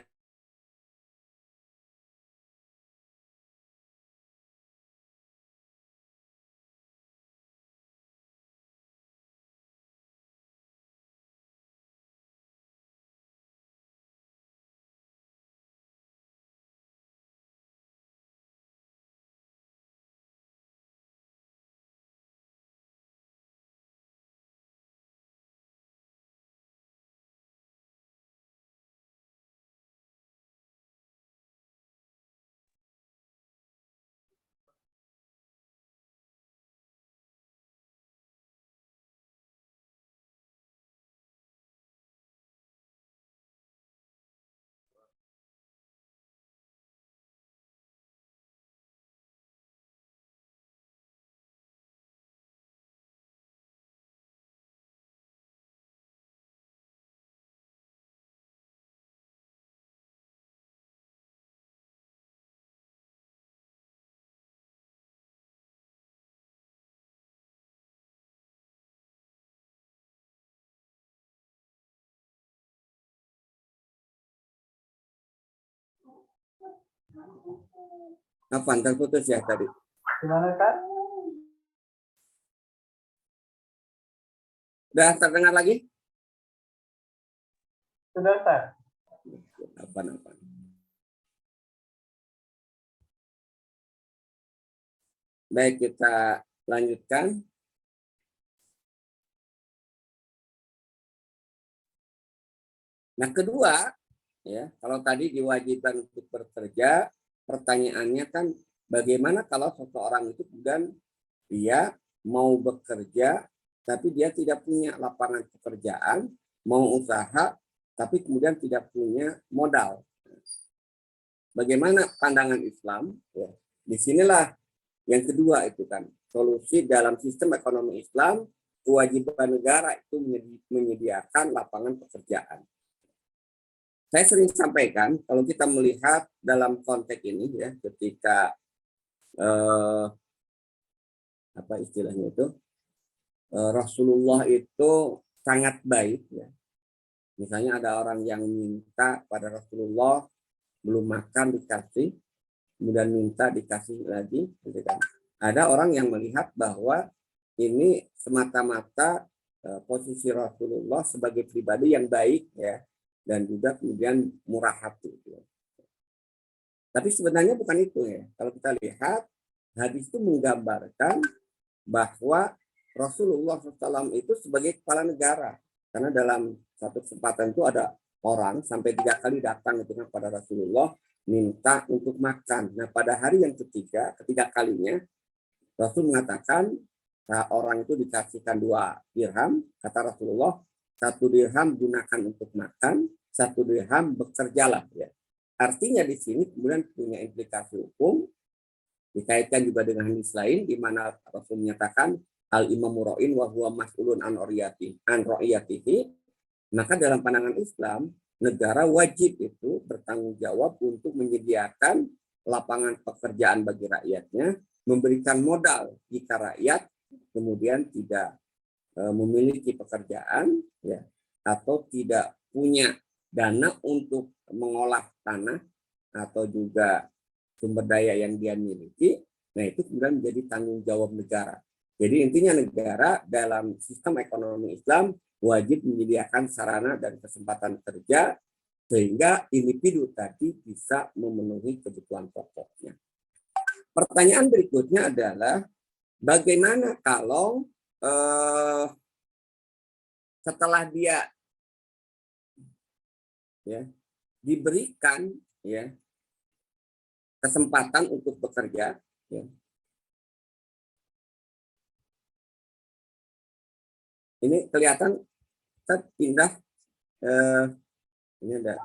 Apa terputus ya tadi? Gimana kan? Udah terdengar lagi? Sudah, Ustaz. Apa? Baik, kita lanjutkan. Nah, kedua, ya, kalau tadi diwajibkan untuk bekerja, pertanyaannya kan bagaimana kalau seseorang itu kemudian dia mau bekerja tapi dia tidak punya lapangan pekerjaan, mau usaha tapi kemudian tidak punya modal. Bagaimana pandangan Islam? Ya, disinilah yang kedua itu kan solusi dalam sistem ekonomi Islam, kewajiban negara itu menyediakan lapangan pekerjaan. Saya sering sampaikan kalau kita melihat dalam konteks ini ya, ketika apa istilahnya itu Rasulullah itu sangat baik ya. Misalnya ada orang yang minta pada Rasulullah belum makan dikasih, kemudian minta dikasih lagi, gitu kan. Ada orang yang melihat bahwa ini semata-mata posisi Rasulullah sebagai pribadi yang baik ya, dan juga kemudian murah hati. Gitu. Tapi sebenarnya bukan itu ya. Kalau kita lihat hadis itu menggambarkan bahwa Rasulullah SAW itu sebagai kepala negara. Karena dalam satu kesempatan itu ada orang sampai 3 kali datang kepada Rasulullah minta untuk makan. Nah pada hari yang ketiga kalinya Rasul mengatakan orang itu dikasihkan 2 dirham, kata Rasulullah 1 dirham gunakan untuk makan, 1 dirham bekerjalah ya. Artinya di sini kemudian punya implikasi hukum, dikaitkan juga dengan hadis lain di mana Rasul menyatakan al imamu ra'in wa huwa mas'ulun an ra'iyatihi. Maka dalam pandangan Islam, negara wajib itu bertanggung jawab untuk menyediakan lapangan pekerjaan bagi rakyatnya, memberikan modal jika rakyat kemudian tidak memiliki pekerjaan ya, atau tidak punya dana untuk mengolah tanah atau juga sumber daya yang dia miliki. Nah itu kemudian menjadi tanggung jawab negara. Jadi intinya negara dalam sistem ekonomi Islam wajib menyediakan sarana dan kesempatan kerja sehingga individu tadi bisa memenuhi kebutuhan pokoknya. Pertanyaan berikutnya adalah bagaimana kalau setelah dia ya diberikan ya kesempatan untuk bekerja ya. Ini kelihatan kita pindah ini ada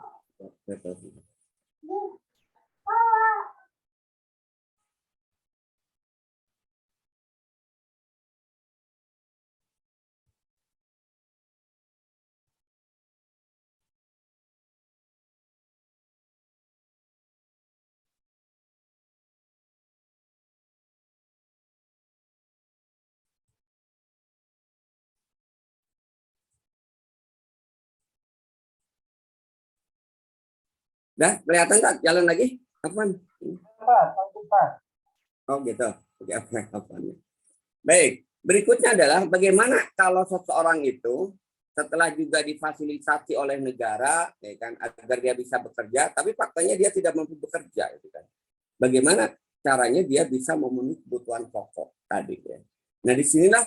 dah kelihatan tak jalan lagi? Kapan? Oh gitu. Oke, kapan? Baik. Berikutnya adalah bagaimana kalau seseorang itu setelah juga difasilitasi oleh negara, ya kan, agar dia bisa bekerja, tapi faktanya dia tidak mampu bekerja, gitu kan. Bagaimana caranya dia bisa memenuhi kebutuhan pokok tadi, ya. Nah, disinilah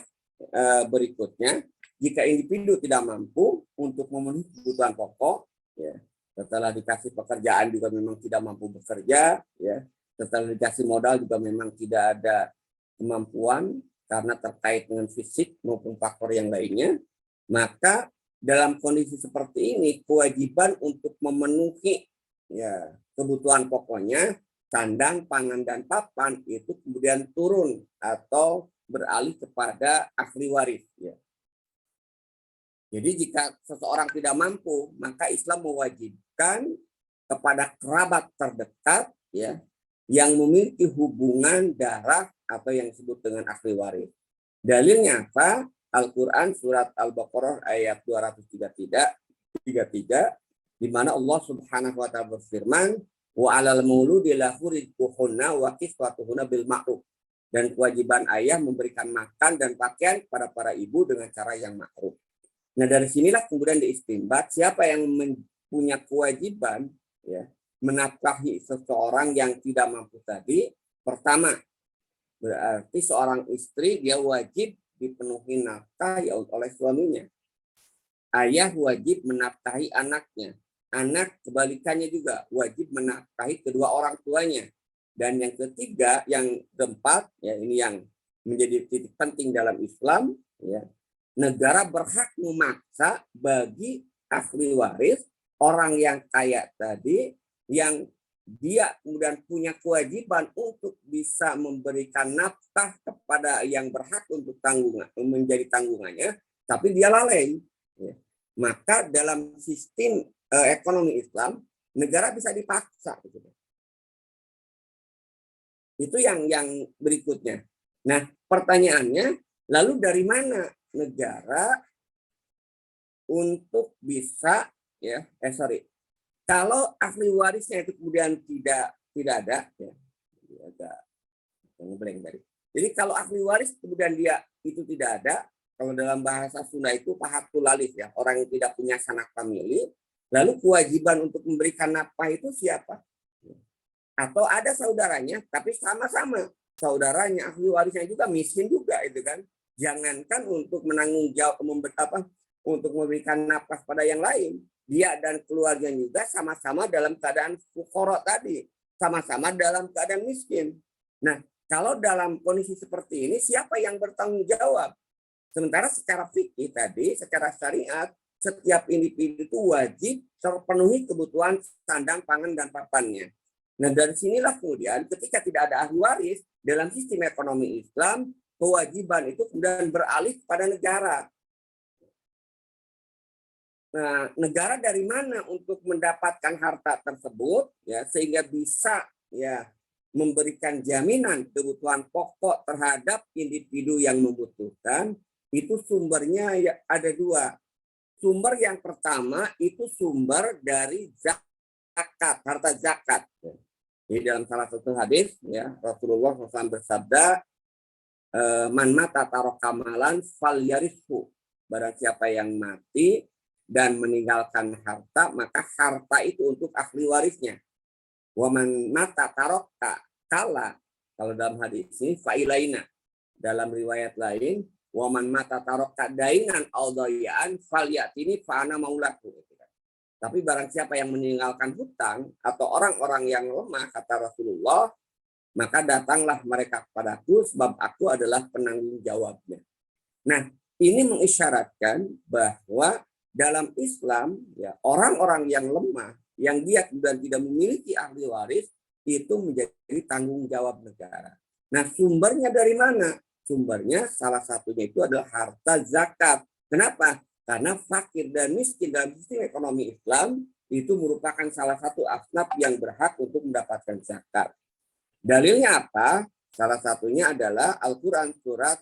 berikutnya, jika individu tidak mampu untuk memenuhi kebutuhan pokok, ya, setelah dikasih pekerjaan juga memang tidak mampu bekerja, ya, setelah dikasih modal juga memang tidak ada kemampuan karena terkait dengan fisik maupun faktor yang lainnya, maka dalam kondisi seperti ini kewajiban untuk memenuhi ya kebutuhan pokoknya sandang, pangan, dan papan itu kemudian turun atau beralih kepada ahli waris. Ya. Jadi jika seseorang tidak mampu, maka Islam mewajibkan kepada kerabat terdekat ya yang memiliki hubungan darah atau yang disebut dengan ahli waris. Dalilnya apa? Al-Quran surat Al-Baqarah ayat 233 di mana Allah Subhanahu wa taala berfirman, Wa 'alal mauludi lahu rizquhunna wa kiswatuhunna bil ma'ruf. Dan kewajiban ayah memberikan makan dan pakaian kepada para ibu dengan cara yang ma'ruf. Nah, dari sinilah kemudian diistinbat siapa yang punya kewajiban ya menafkahi seseorang yang tidak mampu tadi. Pertama, berarti seorang istri dia wajib dipenuhi nafkah ya oleh suaminya. Ayah wajib menafkahi anaknya. Anak kebalikannya juga wajib menafkahi kedua orang tuanya. Dan yang ketiga, yang keempat, ya ini yang menjadi titik penting dalam Islam, ya, negara berhak memaksa bagi ahli waris orang yang kaya tadi, yang dia kemudian punya kewajiban untuk bisa memberikan nafkah kepada yang berhak untuk tanggungan menjadi tanggungannya, tapi dia lalai. Ya. Maka dalam sistem ekonomi Islam, negara bisa dipaksa. Gitu. Itu yang berikutnya. Nah, pertanyaannya, lalu dari mana negara untuk bisa kalau ahli warisnya itu kemudian tidak ada, ya, agak ngeblank tadi. Jadi kalau ahli waris kemudian dia itu tidak ada, kalau dalam bahasa Sunda itu pahatul lalis, ya, orang yang tidak punya sanak famili, lalu kewajiban untuk memberikan nafkah itu siapa? Atau ada saudaranya, tapi sama-sama saudaranya ahli warisnya juga miskin juga, itu kan? Jangankan untuk menanggung jawab untuk memberikan nafkah pada yang lain, dia dan keluarganya juga sama-sama dalam keadaan fuqara tadi, sama-sama dalam keadaan miskin. Nah, kalau dalam kondisi seperti ini, siapa yang bertanggung jawab? Sementara secara fikih tadi, secara syariat, setiap individu itu wajib terpenuhi kebutuhan sandang, pangan, dan papannya. Nah, dari sinilah kemudian ketika tidak ada ahli waris, dalam sistem ekonomi Islam, kewajiban itu kemudian beralih kepada negara. Nah, negara dari mana untuk mendapatkan harta tersebut, ya, sehingga bisa ya memberikan jaminan kebutuhan pokok terhadap individu yang membutuhkan? Itu sumbernya ya ada dua. Sumber yang pertama itu sumber dari zakat, harta zakat. Jadi dalam salah satu hadis, ya, Rasulullah SAW bersabda, man mata taroka malan fal yarishu. Barang siapa yang mati dan meninggalkan harta, maka harta itu untuk ahli warisnya. Waman mata taroka kala, kalau dalam hadis ini failaina. Dalam riwayat lain, waman mata taroka dainan audayaan fal yatini fa'ana maulaku. Tapi barang siapa yang meninggalkan hutang atau orang-orang yang lemah, kata Rasulullah, maka datanglah mereka kepadaku sebab aku adalah penanggung jawabnya. Nah, ini mengisyaratkan bahwa dalam Islam, ya, orang-orang yang lemah, yang dia kemudian tidak memiliki ahli waris, itu menjadi tanggung jawab negara. Nah, sumbernya dari mana? Sumbernya salah satunya itu adalah harta zakat. Kenapa? Karena fakir dan miskin dalam sistem ekonomi Islam itu merupakan salah satu asnaf yang berhak untuk mendapatkan zakat. Dalilnya apa? Salah satunya adalah Al-Quran surat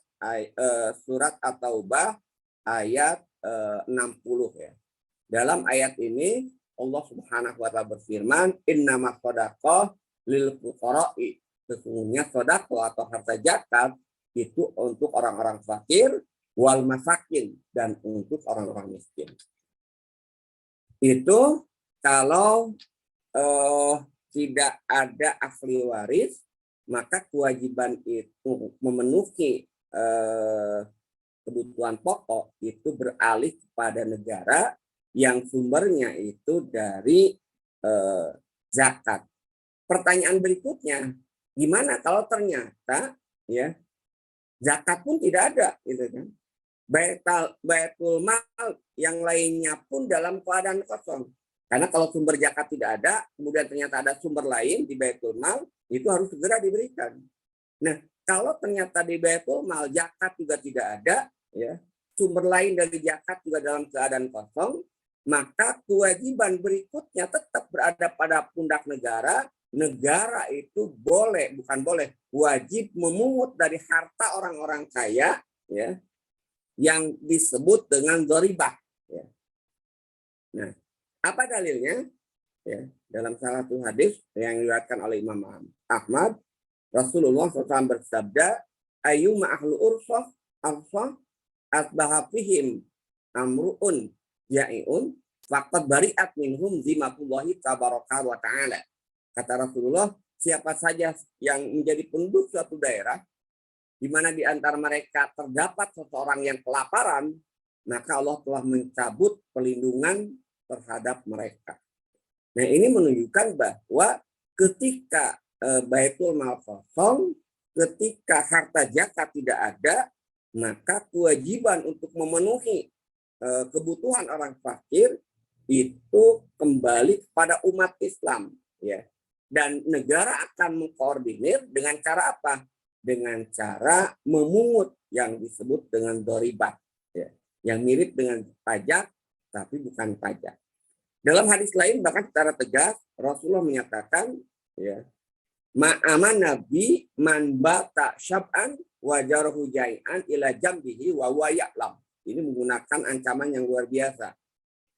At-Taubah ayat 60, ya. Dalam ayat ini Allah Subhanahu wa taala berfirman, "Innamas shadaqah lil fuqara'i." Sesungguhnya sedekah atau harta zakat itu untuk orang-orang fakir, wal masakin, dan untuk orang-orang miskin. Itu kalau tidak ada ahli waris, maka kewajiban itu memenuhi kebutuhan pokok itu beralih kepada negara yang sumbernya itu dari zakat. Pertanyaan berikutnya, gimana kalau ternyata ya zakat pun tidak ada, gitu kan? Baitul mal yang lainnya pun dalam keadaan kosong. Karena kalau sumber zakat tidak ada, kemudian ternyata ada sumber lain di baitul mal, itu harus segera diberikan. Nah, kalau ternyata di baitul mal zakat juga tidak ada, ya, sumber lain dari zakat juga dalam keadaan kosong, maka kewajiban berikutnya tetap berada pada pundak negara. Negara itu wajib memungut dari harta orang-orang kaya, ya, yang disebut dengan dzaribah. Ya. Nah, apa dalilnya? Ya, dalam salah satu hadis yang diriwayatkan oleh Imam Ahmad, Rasulullah SAW bersabda, ayyuma ahlu urfah alfah asbaha fihim amruun ya'iun faqad bari'at minhum zimatullahi tabaraka wa ta'ala. Kata Rasulullah, siapa saja yang menjadi penduduk suatu daerah di mana di antara mereka terdapat seseorang yang kelaparan, maka Allah telah mencabut pelindungan terhadap mereka. Nah, ini menunjukkan bahwa ketika Baitul Mal kosong, ketika harta zakat tidak ada, maka kewajiban untuk memenuhi kebutuhan orang fakir itu kembali kepada umat Islam, ya. Dan negara akan mengkoordinir dengan cara apa? Dengan cara memungut yang disebut dengan doribat, ya. Yang mirip dengan pajak, tapi bukan pajak. Dalam hadis lain bahkan secara tegas Rasulullah menyatakan, ya, ma'aman nabi man bata syab'an wajarahu jai'an ila jambihi wa huwa ya'lam. Ini menggunakan ancaman yang luar biasa.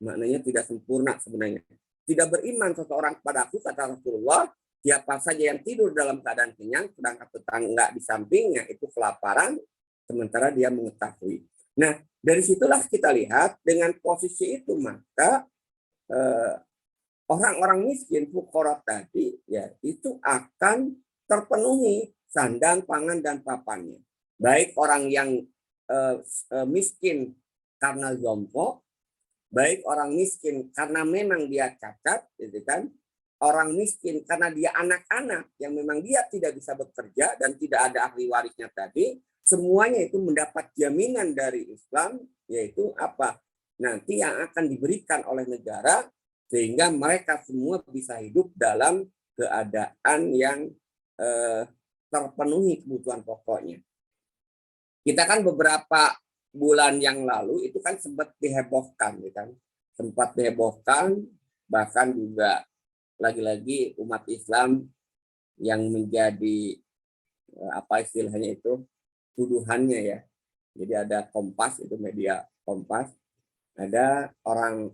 Maknanya tidak sempurna sebenarnya. Tidak beriman seseorang kepadaku, kata Rasulullah, siapa saja yang tidur dalam keadaan kenyang sedangkan tetangga di sampingnya itu kelaparan sementara dia mengetahui. Nah, dari situlah kita lihat dengan posisi itu maka orang-orang miskin fuqara tadi, ya, itu akan terpenuhi sandang, pangan, dan papannya. Baik orang yang miskin karena jompo, baik orang miskin karena memang dia cacat, gitu kan? Orang miskin karena dia anak-anak yang memang dia tidak bisa bekerja dan tidak ada ahli warisnya tadi, semuanya itu mendapat jaminan dari Islam, yaitu apa? Nanti yang akan diberikan oleh negara sehingga mereka semua bisa hidup dalam keadaan yang terpenuhi kebutuhan pokoknya. Kita kan beberapa bulan yang lalu itu kan sempat dihebohkan, kan? Sempat dihebohkan, bahkan juga lagi-lagi umat Islam yang menjadi apa istilahnya itu tuduhannya, ya. Jadi ada Kompas, itu media Kompas, ada orang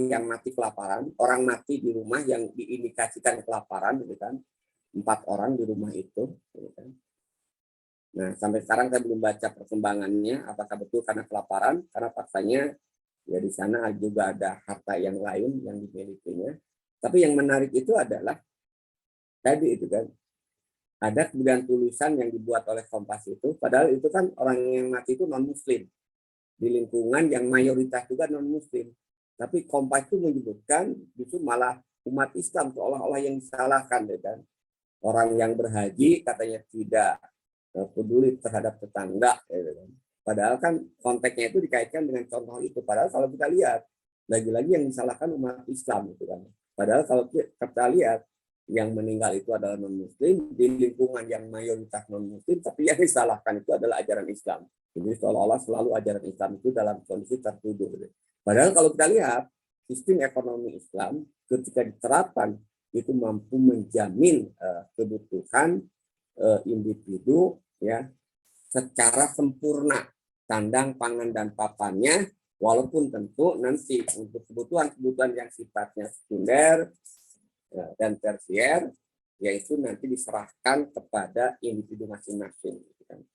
yang mati kelaparan, orang mati di rumah yang diindikasikan kelaparan, gitu kan, 4 orang di rumah itu, gitu kan. Nah, sampai sekarang saya belum baca perkembangannya, apakah betul karena kelaparan, karena faktanya ya di sana juga ada harta yang lain yang dimilikinya. Tapi yang menarik itu adalah tadi itu kan, ada kemudian tulisan yang dibuat oleh Kompas itu, padahal itu kan orang yang mati itu non-muslim, di lingkungan yang mayoritas juga non-muslim. Tapi Kompas itu menyebutkan justru malah umat Islam seolah-olah yang disalahkan, ya kan. Orang yang berhaji katanya tidak peduli terhadap tetangga, ya kan. Padahal kan konteksnya itu dikaitkan dengan contoh itu. Padahal kalau kita lihat, lagi-lagi yang disalahkan umat Islam, itu kan. Padahal kalau kita lihat, yang meninggal itu adalah non-muslim di lingkungan yang mayoritas non-muslim, tapi yang disalahkan itu adalah ajaran Islam. Jadi seolah-olah selalu ajaran Islam itu dalam kondisi tertuduh. Padahal kalau kita lihat sistem ekonomi Islam ketika diterapkan itu mampu menjamin kebutuhan individu, ya, secara sempurna, sandang, pangan, dan papannya, walaupun tentu nanti untuk kebutuhan-kebutuhan yang sifatnya sekunder dan tersier, yaitu nanti diserahkan kepada individu masing-masing,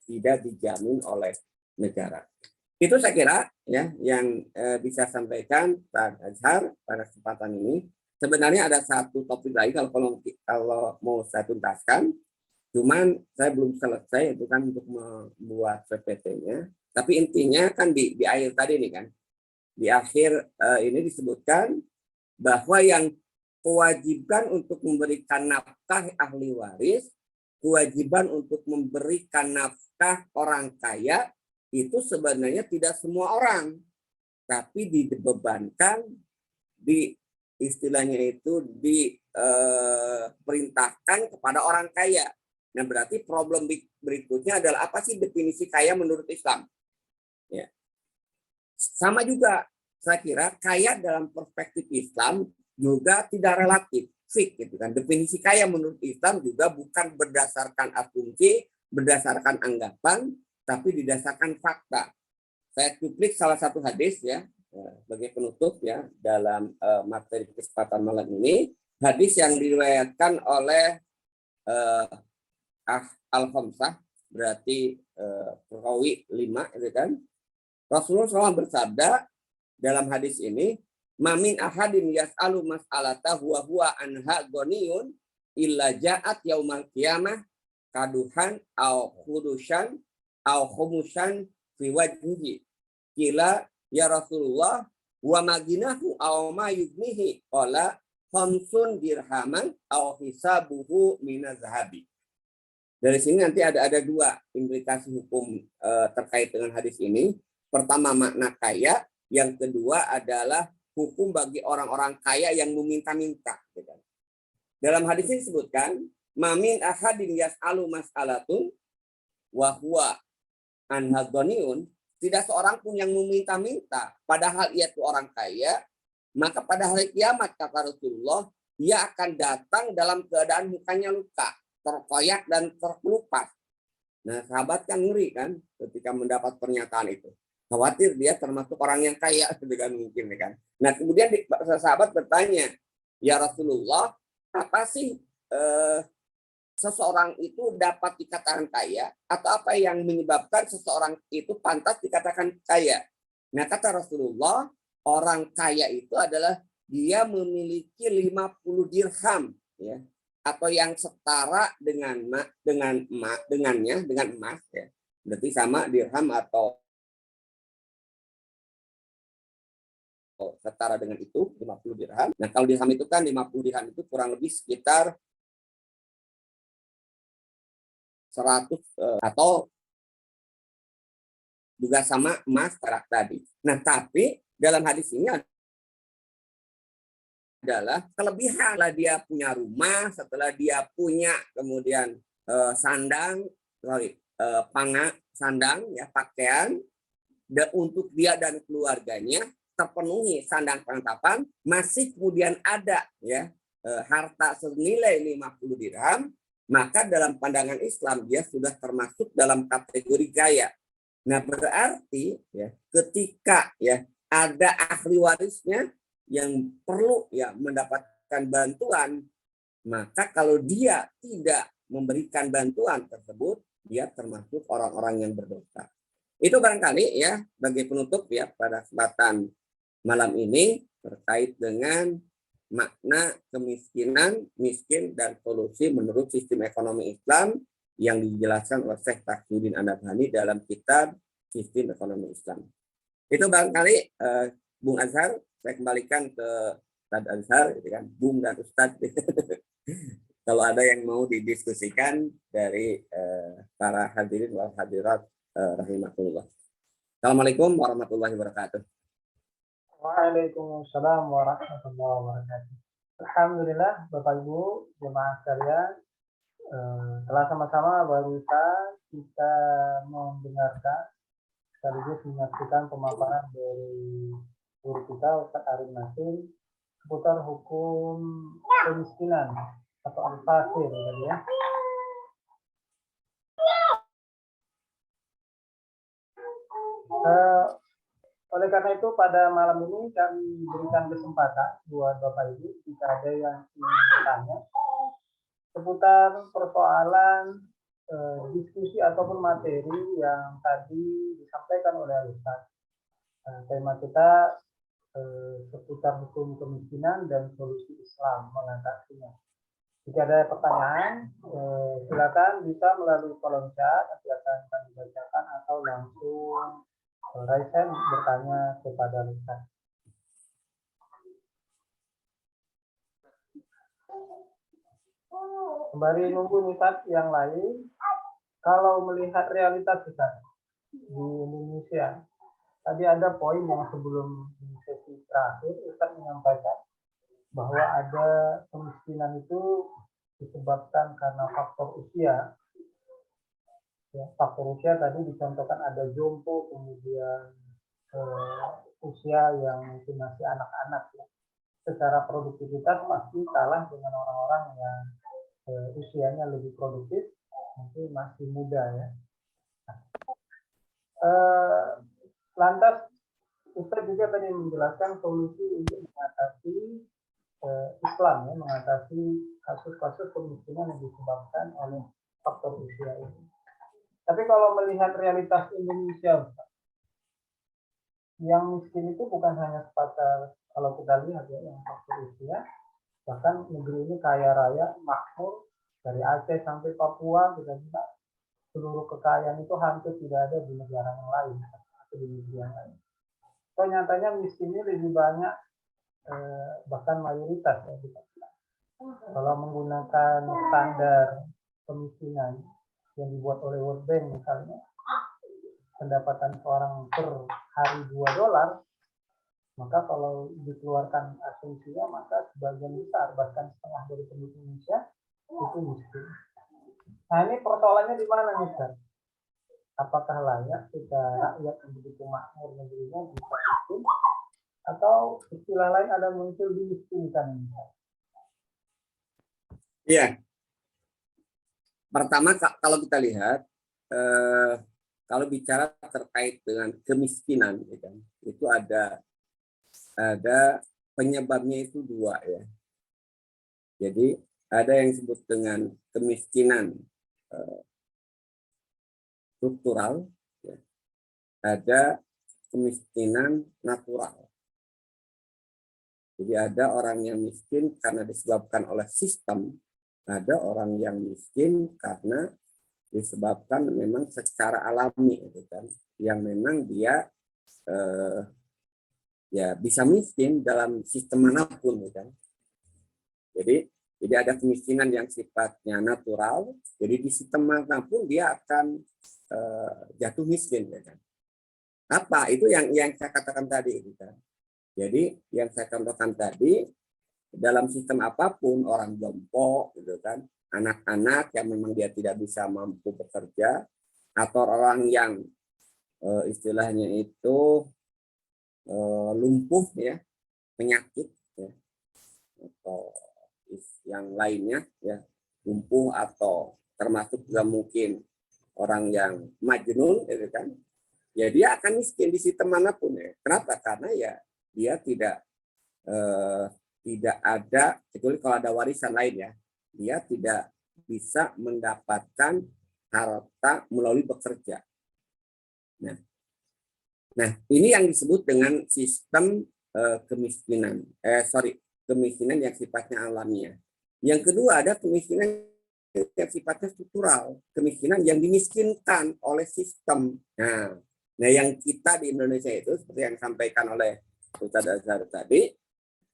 tidak dijamin oleh negara. Itu saya kira, ya, yang bisa sampaikan Pak Azhar pada kesempatan ini. Sebenarnya ada satu topik lagi kalau mau saya tuntaskan, cuman saya belum selesai itu kan untuk membuat PPT-nya. Tapi intinya kan di akhir tadi nih kan, di akhir ini disebutkan bahwa yang kewajiban untuk memberikan nafkah ahli waris, kewajiban untuk memberikan nafkah orang kaya itu sebenarnya tidak semua orang, tapi dibebankan, di istilahnya itu diperintahkan kepada orang kaya. Nah, berarti problem berikutnya adalah apa sih definisi kaya menurut Islam? Ya. Sama juga, saya kira kaya dalam perspektif Islam juga tidak relatif, fix, gitu kan. Definisi kaya menurut Islam juga bukan berdasarkan asumsi, berdasarkan anggapan, tapi didasarkan fakta. Saya cuplik salah satu hadis, ya, sebagai penutup, ya, dalam materi kesempatan malam ini. hadis yang diriwayatkan oleh Al-Khamsah, berarti perawi 5, itu kan. Rasulullah SAW bersabda dalam hadis ini, mamin ahadin yas'alu mas'alata huwa anha ghaniyun illa ja'at yaumal qiyamah kaduhan au khudushan au khumusan fi wajhihi. Kila ya Rasulullah wa maginahu au ma yugnihi qala khamsun dirhaman au hisabuhu minaz zahabi. Dari sini nanti ada dua implikasi hukum terkait dengan hadis ini. Pertama, makna kaya. Yang kedua adalah hukum bagi orang-orang kaya yang meminta-minta. Dalam hadis ini disebutkan, mamin ahadin yas'alu mas'alatun wa huwa anha ghaniyun. Tidak seorang pun yang meminta-minta, padahal ia itu orang kaya, maka pada hari kiamat, kata Rasulullah, ia akan datang dalam keadaan mukanya luka, terkoyak dan terkelupas. Nah, sahabat kan ngeri kan ketika mendapat pernyataan itu. Khawatir dia termasuk orang yang kaya, dengan mungkin kan. Nah, kemudian sahabat bertanya, ya Rasulullah, apa sih seseorang itu dapat dikatakan kaya, atau apa yang menyebabkan seseorang itu pantas dikatakan kaya? Nah, kata Rasulullah, orang kaya itu adalah dia memiliki 50 dirham, ya, atau yang setara dengan emas, ya. Berarti sama dirham atau setara dengan itu 50 dirham. Nah, kalau dirham itu kan 50 dirham itu kurang lebih sekitar 100 atau juga sama emas perak tadi. Nah, tapi dalam hadis ini adalah kelebihan, setelah dia punya rumah, setelah dia punya kemudian sandang, sandang ya, pakaian untuk dia dan keluarganya terpenuhi sandang pantapan, masih kemudian ada ya harta senilai 50 dirham, maka dalam pandangan Islam dia sudah termasuk dalam kategori kaya. Nah, berarti ya ketika ya ada ahli warisnya yang perlu ya mendapatkan bantuan, maka kalau dia tidak memberikan bantuan tersebut, dia termasuk orang-orang yang berdosa. Itu barangkali ya bagi penutup ya pada kesempatan malam ini terkait dengan makna kemiskinan, miskin, dan solusi menurut sistem ekonomi Islam yang dijelaskan oleh Syekh Taqiyuddin An-Nabhani dalam kitab Sistem Ekonomi Islam. Itu barangkali Bung Azhar, saya kembalikan ke Ustaz Azhar, gitu kan, Bung dan Ustaz. Kalau ada yang mau didiskusikan dari para hadirin wal hadirat rahimahullah. Assalamualaikum warahmatullahi wabarakatuh. Waalaikumsalam warahmatullahi wabarakatuh. Alhamdulillah Bapak Ibu jemaah sekalian, telah sama-sama barusan kita mendengarkan sekaligus menyaksikan pemaparan dari guru kita Ustaz Arif Nasir seputar hukum kemiskinan atau al-fakir ya. Oleh karena itu pada malam ini kami berikan kesempatan buat Bapak Ibu jika ada yang ingin bertanya seputar persoalan diskusi ataupun materi yang tadi disampaikan oleh Ustaz. Tema kita seputar hukum kemiskinan dan solusi Islam mengatasinya. Jika ada pertanyaan, silakan bisa melalui kolom chat, nanti akan kami bacakan atau langsung raise hand bertanya kepada Ustaz. Kembali nunggu Ustaz yang lain. Kalau melihat realitas Ustaz di Indonesia, tadi ada poin yang sebelum sesi terakhir Ustaz menyampaikan bahwa ada kemiskinan itu disebabkan karena faktor usia. Ya, faktor usia tadi dicontohkan ada jompo, kemudian usia yang mungkin masih anak-anak ya. Secara produktivitas pasti kalah dengan orang-orang yang usianya lebih produktif, mungkin masih muda ya. Lantas Ustaz juga tadi menjelaskan solusi untuk mengatasi Islam ya, mengatasi kasus-kasus kemiskinan yang disebabkan oleh faktor usia ini. Tapi kalau melihat realitas Indonesia, yang miskin itu bukan hanya sebatas kalau kita lihat ya yang faktor usia, bahkan negeri ini kaya raya, makmur, dari Aceh sampai Papua kita lihat seluruh kekayaan itu hampir tidak ada di negara yang lain atau di negeri yang lain. Ternyata miskinnya lebih banyak, bahkan mayoritas ya kita. Kalau menggunakan standar kemiskinan yang dibuat oleh World Bank misalnya, pendapatan seorang per hari $2, maka kalau dikeluarkan asumsinya maka sebagian besar bahkan setengah dari penduduk Indonesia itu miskin. Nah ini persoalannya di mana nih Ustaz? Apakah layak kita rakyat yang begitu makmur negerinya bisa miskin, atau istilah lain ada muncul dimiskinkan? Iya. Pertama kalau kita lihat kalau bicara terkait dengan kemiskinan, itu ada penyebabnya itu dua ya. Jadi ada yang disebut dengan kemiskinan struktural, ya. Ada kemiskinan natural. Jadi ada orang yang miskin karena disebabkan oleh sistem, ada orang yang miskin karena disebabkan memang secara alami, gitu kan, yang memang dia ya bisa miskin dalam sistem manapun, gitu kan. Jadi ada kemiskinan yang sifatnya natural, jadi di sistem manapun dia akan jatuh miskin, gitu kan. Apa itu yang saya katakan tadi, gitu kan. Jadi yang saya contohkan tadi, dalam sistem apapun, orang jompo, gitu kan, anak-anak yang memang dia tidak bisa mampu bekerja, atau orang yang istilahnya itu lumpuh ya, penyakit ya, atau yang lainnya ya, lumpuh, atau termasuk juga mungkin orang yang majnun, gitu kan, ya dia akan miskin di sistem manapun ya. Kenapa? Karena ya dia tidak ada, kecuali kalau ada warisan lain ya, dia tidak bisa mendapatkan harta melalui bekerja. Nah, ini yang disebut dengan sistem kemiskinan. Kemiskinan yang sifatnya alamiah. Yang kedua ada kemiskinan yang sifatnya struktural, kemiskinan yang dimiskinkan oleh sistem. Nah, yang kita di Indonesia itu seperti yang disampaikan oleh Ustaz Azhar tadi,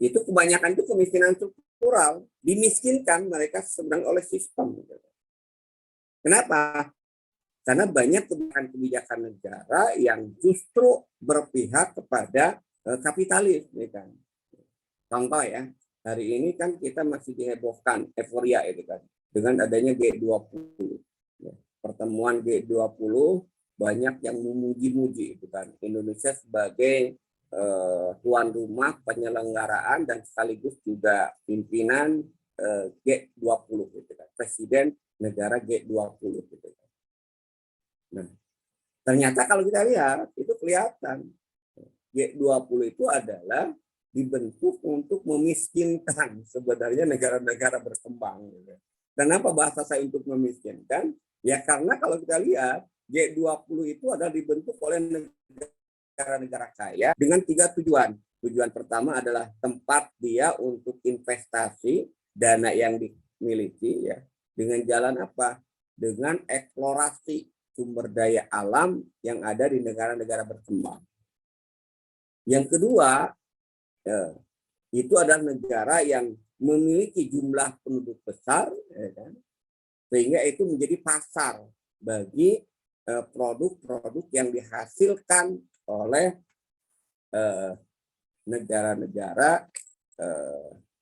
itu kebanyakan itu kemiskinan struktural, dimiskinkan mereka sebenarnya oleh sistem. Kenapa? Karena banyak kebijakan negara yang justru berpihak kepada kapitalis. Kan. Contoh ya, hari ini kan kita masih dihebohkan, euforia itu kan, dengan adanya G20. Pertemuan G20 banyak yang memuji-muji itu kan, Indonesia sebagai tuan rumah penyelenggaraan dan sekaligus juga pimpinan G20 gitu kan, presiden negara G20 gitu kan. Nah, ternyata kalau kita lihat itu kelihatan G20 itu adalah dibentuk untuk memiskinkan sebenarnya negara-negara berkembang. Gitu. Kenapa bahasa saya untuk memiskinkan? Ya karena kalau kita lihat G20 itu adalah dibentuk oleh negara-negara kaya dengan 3 tujuan. Tujuan pertama adalah tempat dia untuk investasi dana yang dimiliki ya. Dengan jalan apa? Dengan eksplorasi sumber daya alam yang ada di negara-negara berkembang. Yang kedua, itu adalah negara yang memiliki jumlah penduduk besar, ya kan? Sehingga itu menjadi pasar bagi produk-produk yang dihasilkan oleh negara-negara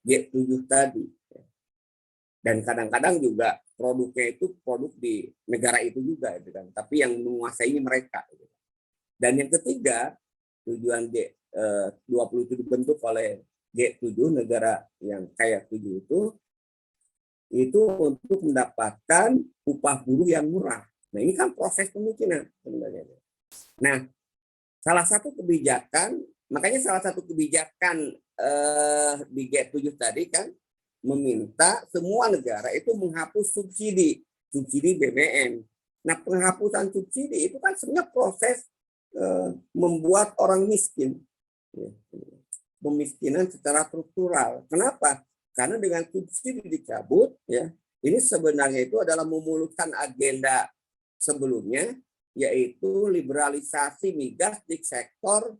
G7 tadi. Dan kadang-kadang juga produknya itu produk di negara itu juga, gitu kan. Tapi yang menguasainya mereka. Gitu. Dan yang ketiga, tujuan G20 itu dibentuk oleh G7 negara yang kaya 7 itu untuk mendapatkan upah buruh yang murah. Nah ini kan proses pemikiran sebenarnya. Nah salah satu kebijakan, makanya salah satu kebijakan di G7 tadi kan meminta semua negara itu menghapus subsidi BBM. Nah, penghapusan subsidi itu kan sebenarnya proses membuat orang miskin. Pemiskinan secara struktural. Kenapa? Karena dengan subsidi dicabut, ya, ini sebenarnya itu adalah memuluskan agenda sebelumnya, yaitu liberalisasi migas di sektor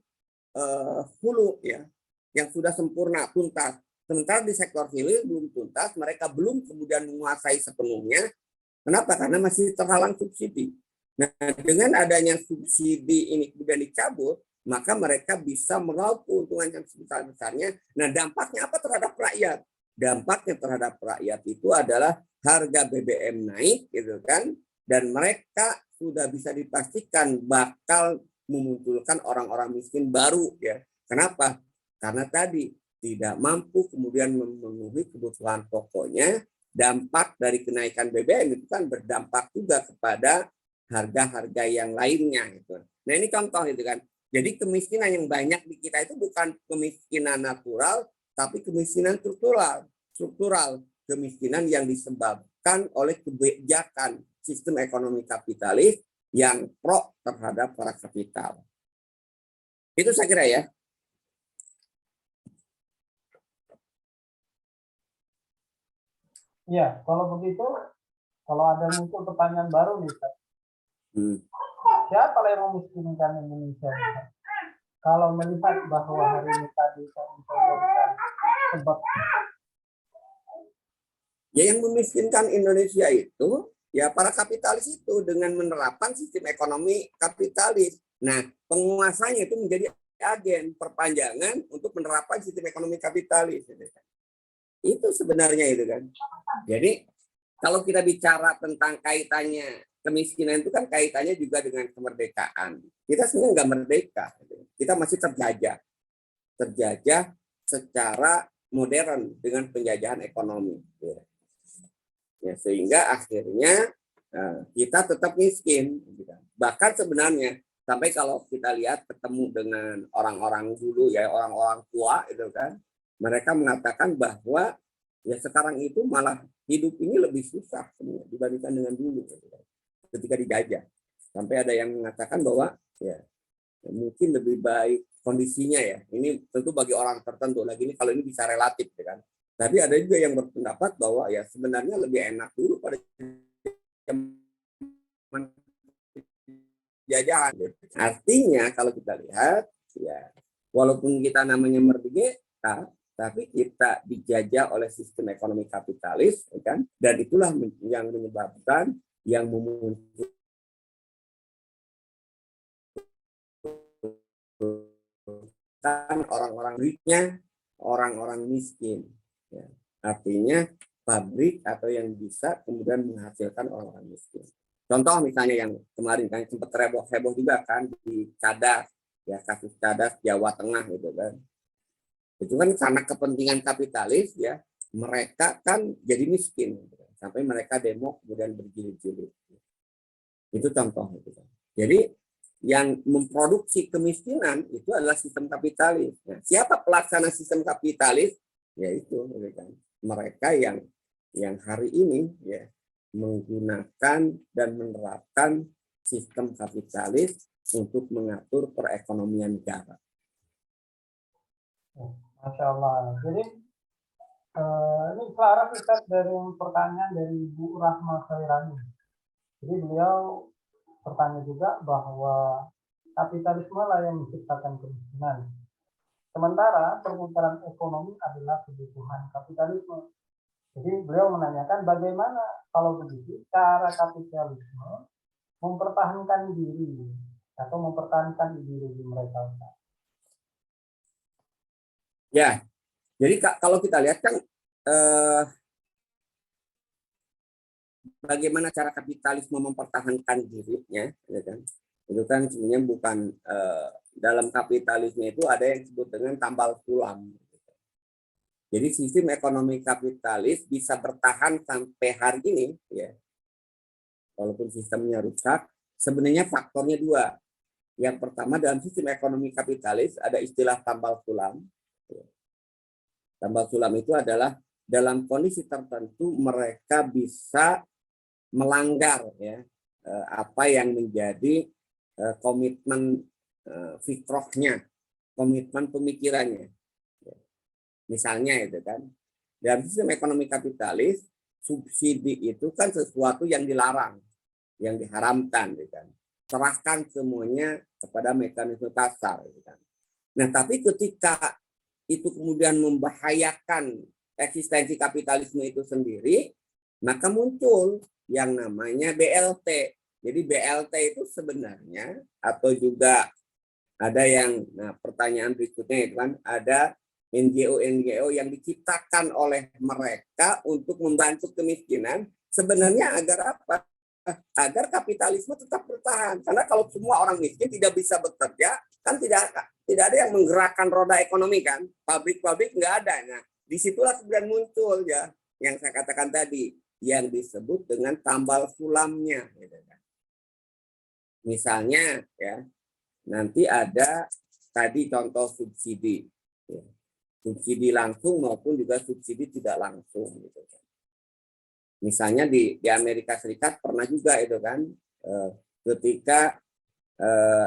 hulu, ya, yang sudah sempurna tuntas. Sementara di sektor hilir belum tuntas, mereka belum kemudian menguasai sepenuhnya. Kenapa? Karena masih terhalang subsidi. Nah, dengan adanya subsidi ini kemudian dicabut, maka mereka bisa meraup keuntungan yang sebesar-besarnya. Nah, dampaknya apa terhadap rakyat? Dampaknya terhadap rakyat itu adalah harga BBM naik, gitu kan? Dan mereka sudah bisa dipastikan bakal memunculkan orang-orang miskin baru, ya. Kenapa? Karena tadi tidak mampu kemudian memenuhi kebutuhan pokoknya. Dampak dari kenaikan BBM itu kan berdampak juga kepada harga-harga yang lainnya gitu. Nah, ini contoh itu kan. Jadi kemiskinan yang banyak di kita itu bukan kemiskinan natural, tapi kemiskinan struktural. Kemiskinan yang disebabkan oleh kebijakan sistem ekonomi kapitalis yang pro terhadap para kapital. Itu saya kira ya. Iya, kalau begitu, kalau ada muncul pertanyaan baru nih, Pak. Siapa yang memiskinkan Indonesia? Kalau melihat bahwa hari ini tadi saya mencontohkan sebab ya, yang memiskinkan Indonesia itu ya para kapitalis itu dengan menerapkan sistem ekonomi kapitalis. Nah, penguasanya itu menjadi agen perpanjangan untuk menerapkan sistem ekonomi kapitalis. Itu sebenarnya itu kan. Jadi kalau kita bicara tentang kaitannya kemiskinan itu kan kaitannya juga dengan kemerdekaan. Kita sebenarnya nggak merdeka. Kita masih terjajah. Terjajah secara modern dengan penjajahan ekonomi. Ya, sehingga akhirnya kita tetap miskin. Bahkan sebenarnya sampai kalau kita lihat ketemu dengan orang-orang dulu ya, orang-orang tua itu kan, mereka mengatakan bahwa ya sekarang itu malah hidup ini lebih susah dibandingkan dengan dulu ketika dijajah. Sampai ada yang mengatakan bahwa ya mungkin lebih baik kondisinya ya. Ini tentu bagi orang tertentu. Lagi ini kalau ini bisa relatif ya kan. Tapi ada juga yang berpendapat bahwa ya sebenarnya lebih enak dulu pada zaman jajahan. Artinya kalau kita lihat ya walaupun kita namanya merdeka, tapi kita dijajah oleh sistem ekonomi kapitalis, ya kan? Dan itulah yang menyebabkan yang memunculkan orang-orang duitnya, orang-orang miskin. Ya. Artinya pabrik atau yang bisa kemudian menghasilkan orang-orang miskin. Contoh misalnya yang kemarin kan sempat heboh juga kan di Cadas, ya kasus Cadas Jawa Tengah gitu kan. Itu kan karena kepentingan kapitalis ya, mereka kan jadi miskin sampai mereka demo kemudian berjilid-jilid. Itu contoh itu. Jadi yang memproduksi kemiskinan itu adalah sistem kapitalis. Nah, siapa pelaksana sistem kapitalis? Yaitu mereka yang hari ini ya menggunakan dan menerapkan sistem kapitalis untuk mengatur perekonomian negara. Masya Allah. Jadi ini selaras Ustaz dari pertanyaan dari Bu Rahma Khairani. Jadi beliau bertanya juga bahwa kapitalisme lah yang menciptakan kemiskinan. Sementara perputaran ekonomi adalah kebutuhan kapitalisme. Jadi beliau menanyakan bagaimana kalau begitu cara kapitalisme mempertahankan diri atau mempertahankan ideologi mereka. Ya, jadi kalau kita lihat kan bagaimana cara kapitalisme mempertahankan dirinya, ya kan? Itu kan sebenarnya bukan dalam kapitalisme itu ada yang disebut dengan tambal sulam. Jadi sistem ekonomi kapitalis bisa bertahan sampai hari ini, ya, walaupun sistemnya rusak. Sebenarnya faktornya dua. Yang pertama dalam sistem ekonomi kapitalis ada istilah tambal sulam. Tambal sulam itu adalah dalam kondisi tertentu mereka bisa melanggar ya apa yang menjadi komitmen fikrohnya, komitmen pemikirannya. Misalnya itu kan, dalam sistem ekonomi kapitalis, subsidi itu kan sesuatu yang dilarang, yang diharamkan, gitu kan. Serahkan semuanya kepada mekanisme pasar, gitu kan. Nah, tapi ketika itu kemudian membahayakan eksistensi kapitalisme itu sendiri, maka muncul yang namanya BLT. Jadi BLT itu sebenarnya, atau juga ada yang, nah pertanyaan berikutnya itu kan, ada NGO-NGO yang diciptakan oleh mereka untuk membantu kemiskinan, sebenarnya agar apa? Agar kapitalisme tetap bertahan. Karena kalau semua orang miskin tidak bisa bekerja, kan tidak ada yang menggerakkan roda ekonomi kan. Pabrik-pabrik nggak ada. Nah, disitulah kemudian muncul ya yang saya katakan tadi, yang disebut dengan tambal sulamnya. Misalnya ya, nanti ada tadi contoh subsidi. Subsidi langsung maupun juga subsidi tidak langsung gitu kan. Misalnya di Amerika Serikat pernah juga itu kan ketika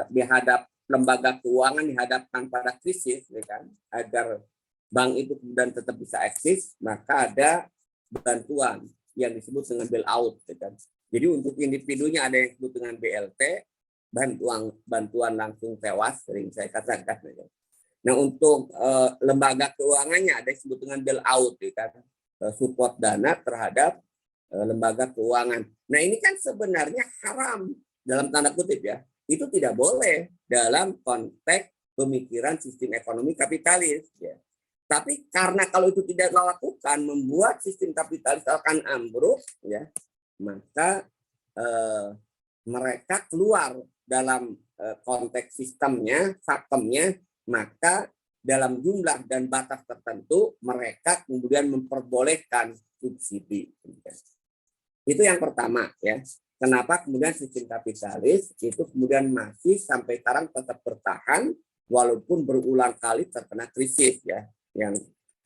dihadap lembaga keuangan dihadapkan pada krisis gitu kan, agar bank itu kemudian tetap bisa eksis, maka ada bantuan yang disebut dengan bailout gitu kan. Jadi untuk individunya ada yang disebut dengan BLT, bantuan langsung tewas, sering saya katakan gitu. Nah, untuk lembaga keuangannya ada yang disebut dengan bailout, ya kan? Support dana terhadap lembaga keuangan. Nah, ini kan sebenarnya haram dalam tanda kutip ya. Itu tidak boleh dalam konteks pemikiran sistem ekonomi kapitalis. Ya. Tapi karena kalau itu tidak dilakukan, membuat sistem kapitalis akan ambruk, ya, maka mereka keluar dalam konteks sistemnya, fakemnya, maka dalam jumlah dan batas tertentu mereka kemudian memperbolehkan subsidi. Itu yang pertama ya. Kenapa kemudian sistem kapitalis itu kemudian masih sampai sekarang tetap bertahan walaupun berulang kali terkena krisis ya yang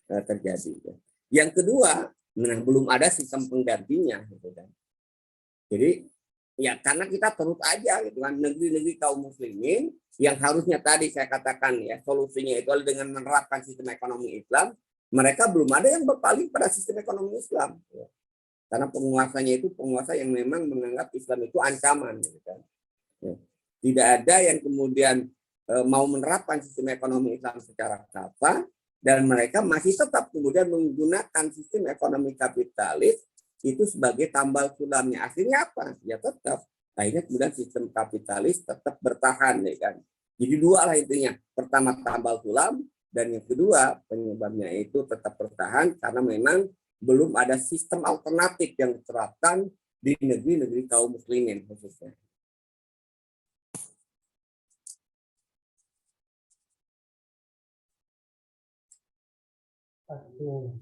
terjadi. Yang kedua, belum ada sistem penggantinya gitu kan. Jadi ya karena kita terus aja gitu kan, negeri-negeri kaum muslimin yang harusnya tadi saya katakan ya solusinya itu adalah dengan menerapkan sistem ekonomi Islam, mereka belum ada yang berpaling pada sistem ekonomi Islam ya. Karena penguasanya itu penguasa yang memang menganggap Islam itu ancaman gitu kan. Ya. Tidak ada yang kemudian mau menerapkan sistem ekonomi Islam secara kafah, dan mereka masih tetap kemudian menggunakan sistem ekonomi kapitalis itu sebagai tambal sulamnya. Akhirnya apa? Ya tetap. Akhirnya kemudian sistem kapitalis tetap bertahan, ya kan. Jadi dua lah intinya. Pertama tambal sulam, dan yang kedua penyebabnya itu tetap bertahan karena memang belum ada sistem alternatif yang diterapkan di negeri-negeri kaum muslimin khususnya. Oke.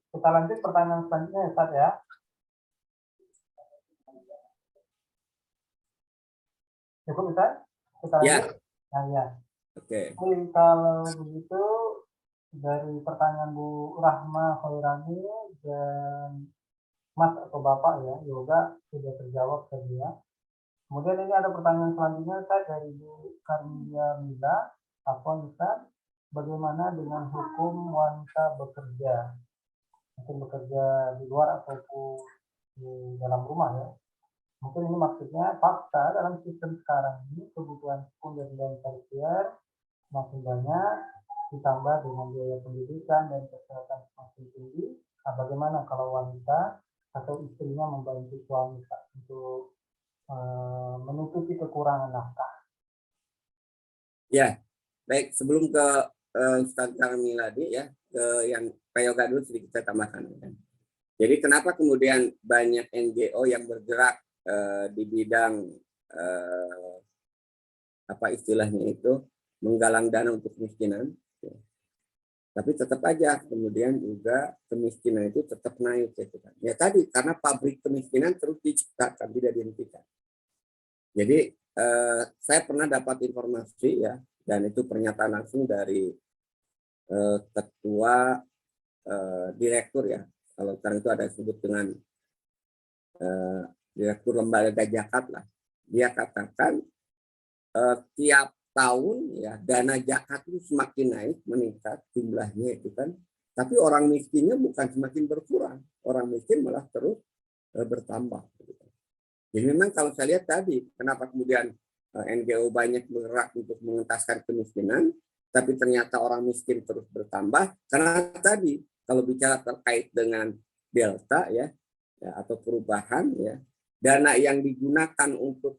Kita lanjut pertanyaan selanjutnya ya, Ustaz ya. Cukup Ustaz? Kita lanjut. Ya. Nah, ya. Oke. Jadi kalau begitu dari pertanyaan Bu Rahma Khairani dan Mas atau Bapak ya, yoga sudah terjawab tadi ya. Kemudian ini ada pertanyaan selanjutnya Ustaz dari Bu Karmia Mila. Apa Ustaz? Bagaimana dengan hukum wanita bekerja? Mungkin bekerja di luar ataupun di dalam rumah ya. Mungkin ini maksudnya fakta dalam sistem sekarang ini kebutuhan sekunder dan tersier semakin banyak, ditambah dengan biaya pendidikan dan kesehatan semakin tinggi. Nah, bagaimana kalau wanita atau istrinya membantu suami untuk menutupi kekurangan nafkah? Ya, baik. Sebelum ke Ustaz Karmiladi ya, ke yang Pak Yoga dulu sedikit saya tambahkan. Jadi kenapa kemudian banyak NGO yang bergerak di bidang apa istilahnya itu menggalang dana untuk kemiskinan, tapi tetap aja kemudian juga kemiskinan itu tetap naik gitu kan. Ya tadi karena pabrik kemiskinan terus diciptakan, tidak dihentikan. Jadi saya pernah dapat informasi ya, dan itu pernyataan langsung dari ketua direktur ya, kalau sekarang itu ada disebut dengan direktur lembaga zakat lah. Dia katakan tiap tahun ya dana zakat itu semakin naik, meningkat jumlahnya itu kan, tapi orang miskinnya bukan semakin berkurang, orang miskin malah terus bertambah. Jadi memang kalau saya lihat tadi, kenapa kemudian NGO banyak bergerak untuk mengentaskan kemiskinan, tapi ternyata orang miskin terus bertambah, karena tadi kalau bicara terkait dengan delta ya, atau perubahan ya, dana yang digunakan untuk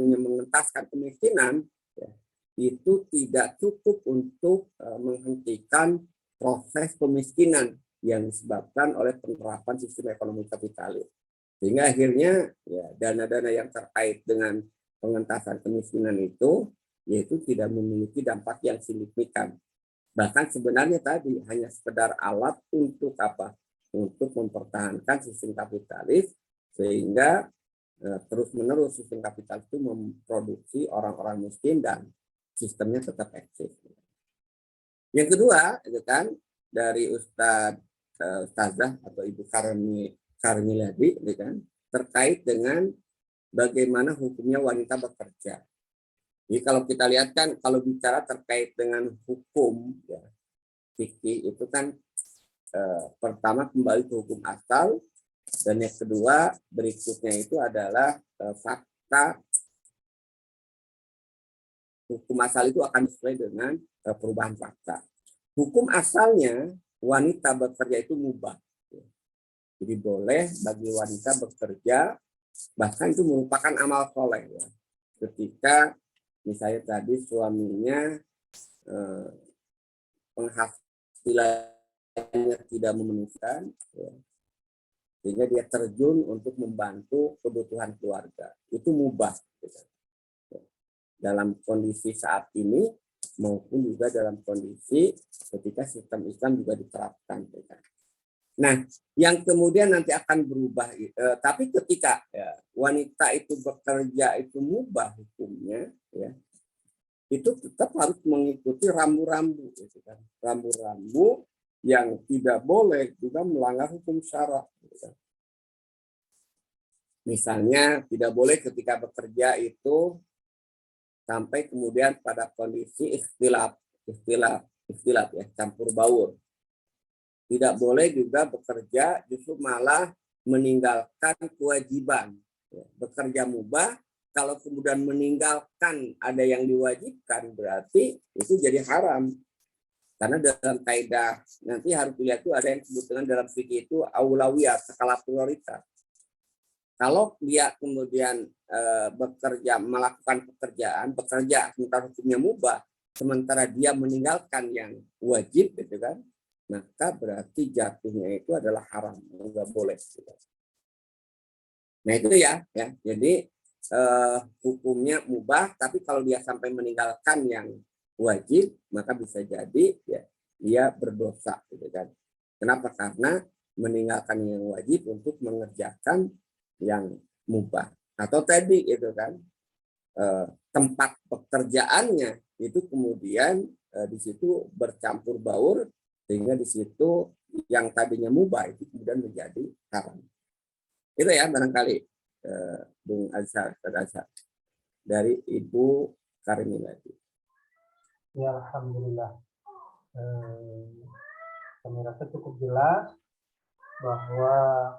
mengentaskan kemiskinan ya, itu tidak cukup untuk menghentikan proses kemiskinan yang disebabkan oleh penerapan sistem ekonomi kapitalis. Sehingga akhirnya ya dana-dana yang terkait dengan pengentasan kemiskinan itu yaitu tidak memiliki dampak yang signifikan. Bahkan sebenarnya tadi hanya sekedar alat untuk apa? Untuk mempertahankan sistem kapitalis sehingga terus-menerus sistem kapitalis itu memproduksi orang-orang miskin dan sistemnya tetap eksis. Yang kedua itu kan dari Ustazah atau Ibu Karmiladi kan, terkait dengan bagaimana hukumnya wanita bekerja. Jadi kalau kita lihat kan kalau bicara terkait dengan hukum ya, fikih itu kan pertama kembali ke hukum asal, dan yang kedua berikutnya itu adalah fakta. Hukum asal itu akan sesuai dengan perubahan fakta. Hukum asalnya wanita bekerja itu mubah. Jadi boleh bagi wanita bekerja, bahkan itu merupakan amal soleh ya. Ketika misalnya tadi suaminya penghasilannya tidak memenuhi, ya, sehingga dia terjun untuk membantu kebutuhan keluarga, itu mubah. Gitu. Dalam kondisi saat ini maupun juga dalam kondisi ketika sistem Islam juga diterapkan. Gitu. Nah, yang kemudian nanti akan berubah, tapi ketika ya, wanita itu bekerja itu mubah hukumnya, ya, itu tetap harus mengikuti rambu-rambu, gitu kan. Rambu-rambu yang tidak boleh juga melanggar hukum syara. Gitu. Misalnya tidak boleh ketika bekerja itu sampai kemudian pada kondisi ikhtilaf ya, campur baur. Tidak boleh juga bekerja justru malah meninggalkan kewajiban. Bekerja mubah, kalau kemudian meninggalkan ada yang diwajibkan, berarti itu jadi haram. Karena dalam kaidah nanti harus dilihat itu ada yang disebut dengan dalam fikih itu aulawiyah, skala prioritas. Kalau dia kemudian melakukan bekerja sementara hukumnya mubah, sementara dia meninggalkan yang wajib, gitu kan, maka berarti jatuhnya itu adalah haram, nggak boleh. Gitu. Nah itu ya. Jadi hukumnya mubah, tapi kalau dia sampai meninggalkan yang wajib, maka bisa jadi ya dia berdosa, gitu kan. Kenapa? Karena meninggalkan yang wajib untuk mengerjakan yang mubah. Atau tadi itu kan tempat pekerjaannya itu kemudian di situ bercampur baur sehingga di situ yang tadinya mubah itu kemudian menjadi haram. Itu ya barangkali Bung Azhar dari Ibu Karmiladi. Ya, alhamdulillah. Kami rasa cukup jelas bahwa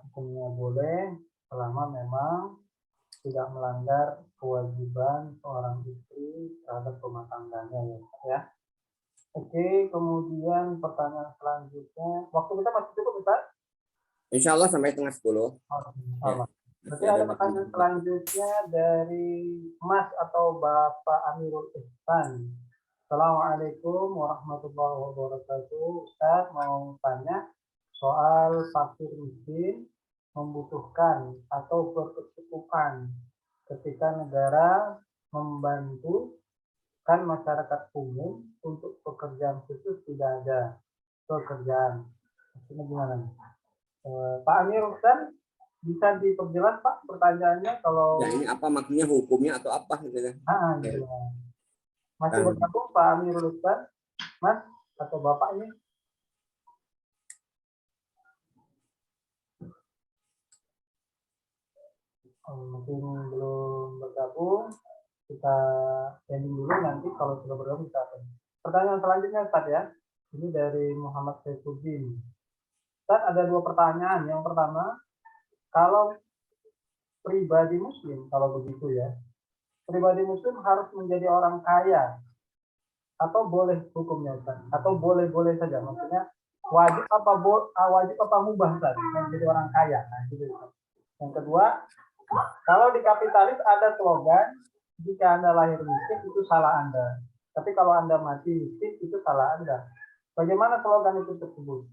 hukumnya boleh selama memang tidak melanggar kewajiban seorang istri terhadap rumah tangganya ya. Oke, kemudian pertanyaan selanjutnya, waktu kita masih cukup Ustaz? Insya Allah sampai 9:30. Ya. Berarti ada pertanyaan selanjutnya dari Mas atau Bapak Amirul Ihsan. Assalamualaikum warahmatullahi wabarakatuh. Ustaz mau tanya soal fakir miskin membutuhkan atau berkecukupan ketika negara membantu kan masyarakat umum untuk pekerjaan khusus tidak ada pekerjaan. Maksudnya gimana? Pak Amir Ustaz bisa diperjelas Pak pertanyaannya kalau ya ini apa maksudnya hukumnya atau apa gitu kan? gitu. Masih bergabung Pak Amir Ustaz, Mas? atau bapaknya? Mungkin belum bergabung, kita ending dulu, nanti kalau sudah bergabung kita akan. Pertanyaan selanjutnya Ustaz ya, ini dari Muhammad Saifuddin. Ustaz, ada 2 pertanyaan. Yang pertama, kalau pribadi muslim, kalau begitu ya, pribadi muslim harus menjadi orang kaya atau boleh hukumnya Ustaz? Atau boleh-boleh saja, maksudnya wajib apa mubah Ustaz menjadi orang kaya? Nah, gitu Ustaz. Yang kedua, kalau di kapitalis ada slogan, jika Anda lahir miskin itu salah Anda. Tapi kalau Anda mati miskin itu salah Anda. Bagaimana slogan itu tersebut?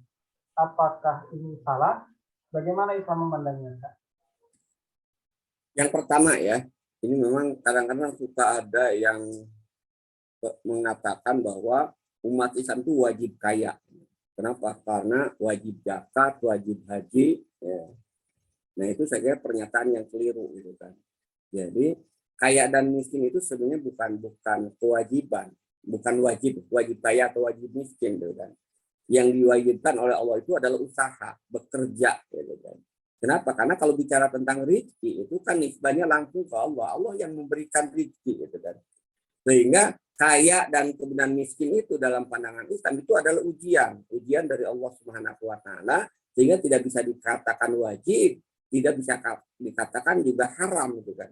Apakah ini salah? Bagaimana Islam memandangnya? Yang pertama ya, ini memang kadang-kadang suka ada yang mengatakan bahwa umat Islam itu wajib kaya. Kenapa? Karena wajib zakat, wajib haji. Ya. Nah itu saya kira pernyataan yang keliru gitu kan. Jadi kaya dan miskin itu sebenarnya bukan kewajiban, bukan wajib kaya atau wajib miskin gitu kan. Yang diwajibkan oleh Allah itu adalah usaha, bekerja gitu kan. Kenapa? Karena kalau bicara tentang rezeki itu kan nisbahnya langsung ke Allah. Allah yang memberikan rezeki gitu kan. Sehingga kaya dan kemudian miskin itu dalam pandangan Islam itu adalah ujian dari Allah Subhanahu wa taala, sehingga tidak bisa dikatakan wajib, tidak bisa dikatakan juga haram gitu kan.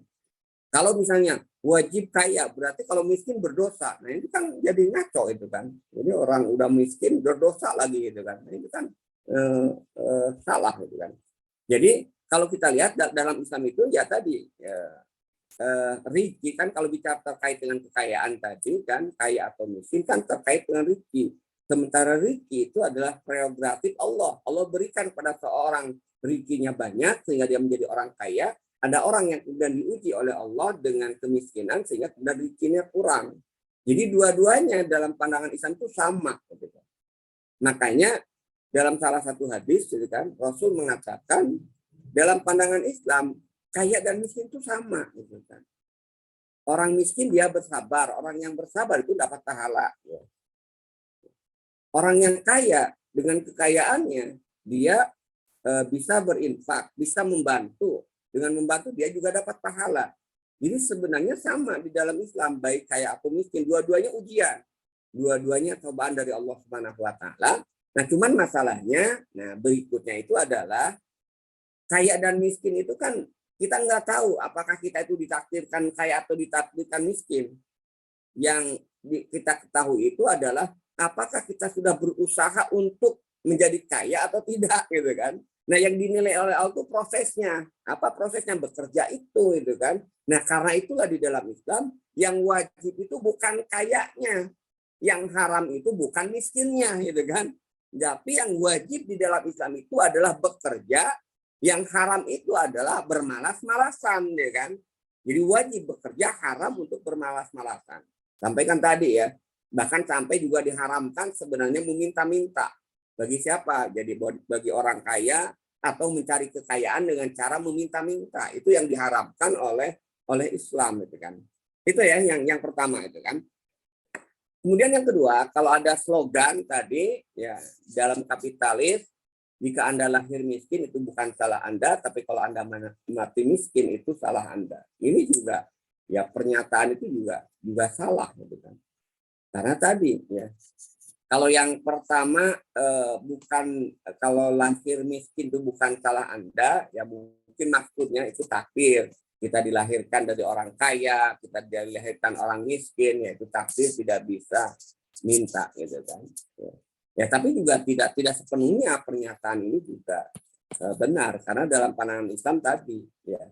Kalau misalnya wajib kaya berarti kalau miskin berdosa. Nah, ini kan jadi ngaco itu kan. Jadi orang udah miskin berdosa lagi gitu kan. Nah, itu kan salah gitu kan. Jadi kalau kita lihat dalam Islam itu ya tadi rezeki kan, kalau bicara terkait dengan kekayaan tadi kan, kaya atau miskin kan terkait dengan rezeki. Sementara rezeki itu adalah prerogatif Allah. Allah berikan pada seorang rezekinya banyak sehingga dia menjadi orang kaya. Ada orang yang kemudian diuji oleh Allah dengan kemiskinan sehingga kemudian rezekinya kurang. Jadi dua-duanya dalam pandangan Islam itu sama. Makanya dalam salah satu hadis kan, Rasul mengatakan dalam pandangan Islam kaya dan miskin itu sama. Kan. Orang miskin dia bersabar, orang yang bersabar itu dapat pahala. Orang yang kaya dengan kekayaannya dia bisa berinfak, bisa membantu. Dengan membantu dia juga dapat pahala. Jadi sebenarnya sama di dalam Islam, baik kaya atau miskin, dua-duanya ujian. Dua-duanya cobaan dari Allah Subhanahu wa taala. Nah, cuman masalahnya, nah berikutnya itu adalah kaya dan miskin itu kan kita nggak tahu apakah kita itu ditakdirkan kaya atau ditakdirkan miskin. Yang kita ketahui itu adalah apakah kita sudah berusaha untuk menjadi kaya atau tidak gitu kan. Nah, yang dinilai oleh Allah itu prosesnya. Apa prosesnya? Bekerja itu kan. Nah, karena itulah di dalam Islam yang wajib itu bukan kayanya. Yang haram itu bukan miskinnya gitu kan. Tapi yang wajib di dalam Islam itu adalah bekerja, yang haram itu adalah bermalas-malasan ya kan. Jadi wajib bekerja, haram untuk bermalas-malasan. Sampaikan tadi ya. Bahkan sampai juga diharamkan sebenarnya meminta-minta. Bagi siapa? Jadi bagi orang kaya atau mencari kekayaan dengan cara meminta-minta. Itu yang diharamkan oleh Islam itu kan. Itu ya yang pertama itu kan. Kemudian yang kedua, kalau ada slogan tadi ya dalam kapitalis, jika Anda lahir miskin itu bukan salah Anda, tapi kalau Anda mati miskin itu salah Anda. Ini juga ya pernyataan itu juga salah gitu kan. Karena tadi ya kalau yang pertama bukan, kalau lahir miskin itu bukan salah Anda, ya mungkin maksudnya itu takdir. Kita dilahirkan dari orang kaya, kita dilahirkan orang miskin, ya itu takdir, tidak bisa minta gitu kan. Ya tapi juga tidak sepenuhnya pernyataan ini juga benar, karena dalam pandangan Islam tadi ya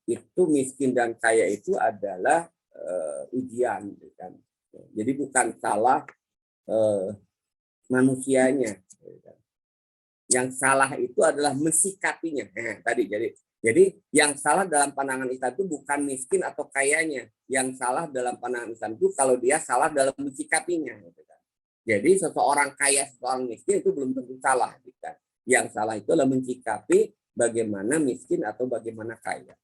itu miskin dan kaya itu adalah ujian gitu kan. Jadi bukan salah manusianya. Yang salah itu adalah mensikapinya. Nah, tadi jadi yang salah dalam pandangan Islam itu bukan miskin atau kayanya. Yang salah dalam pandangan Islam itu kalau dia salah dalam mensikapinya. Jadi seseorang kaya, seseorang miskin itu belum tentu salah. Yang salah itu adalah mensikapi bagaimana miskin atau bagaimana kaya.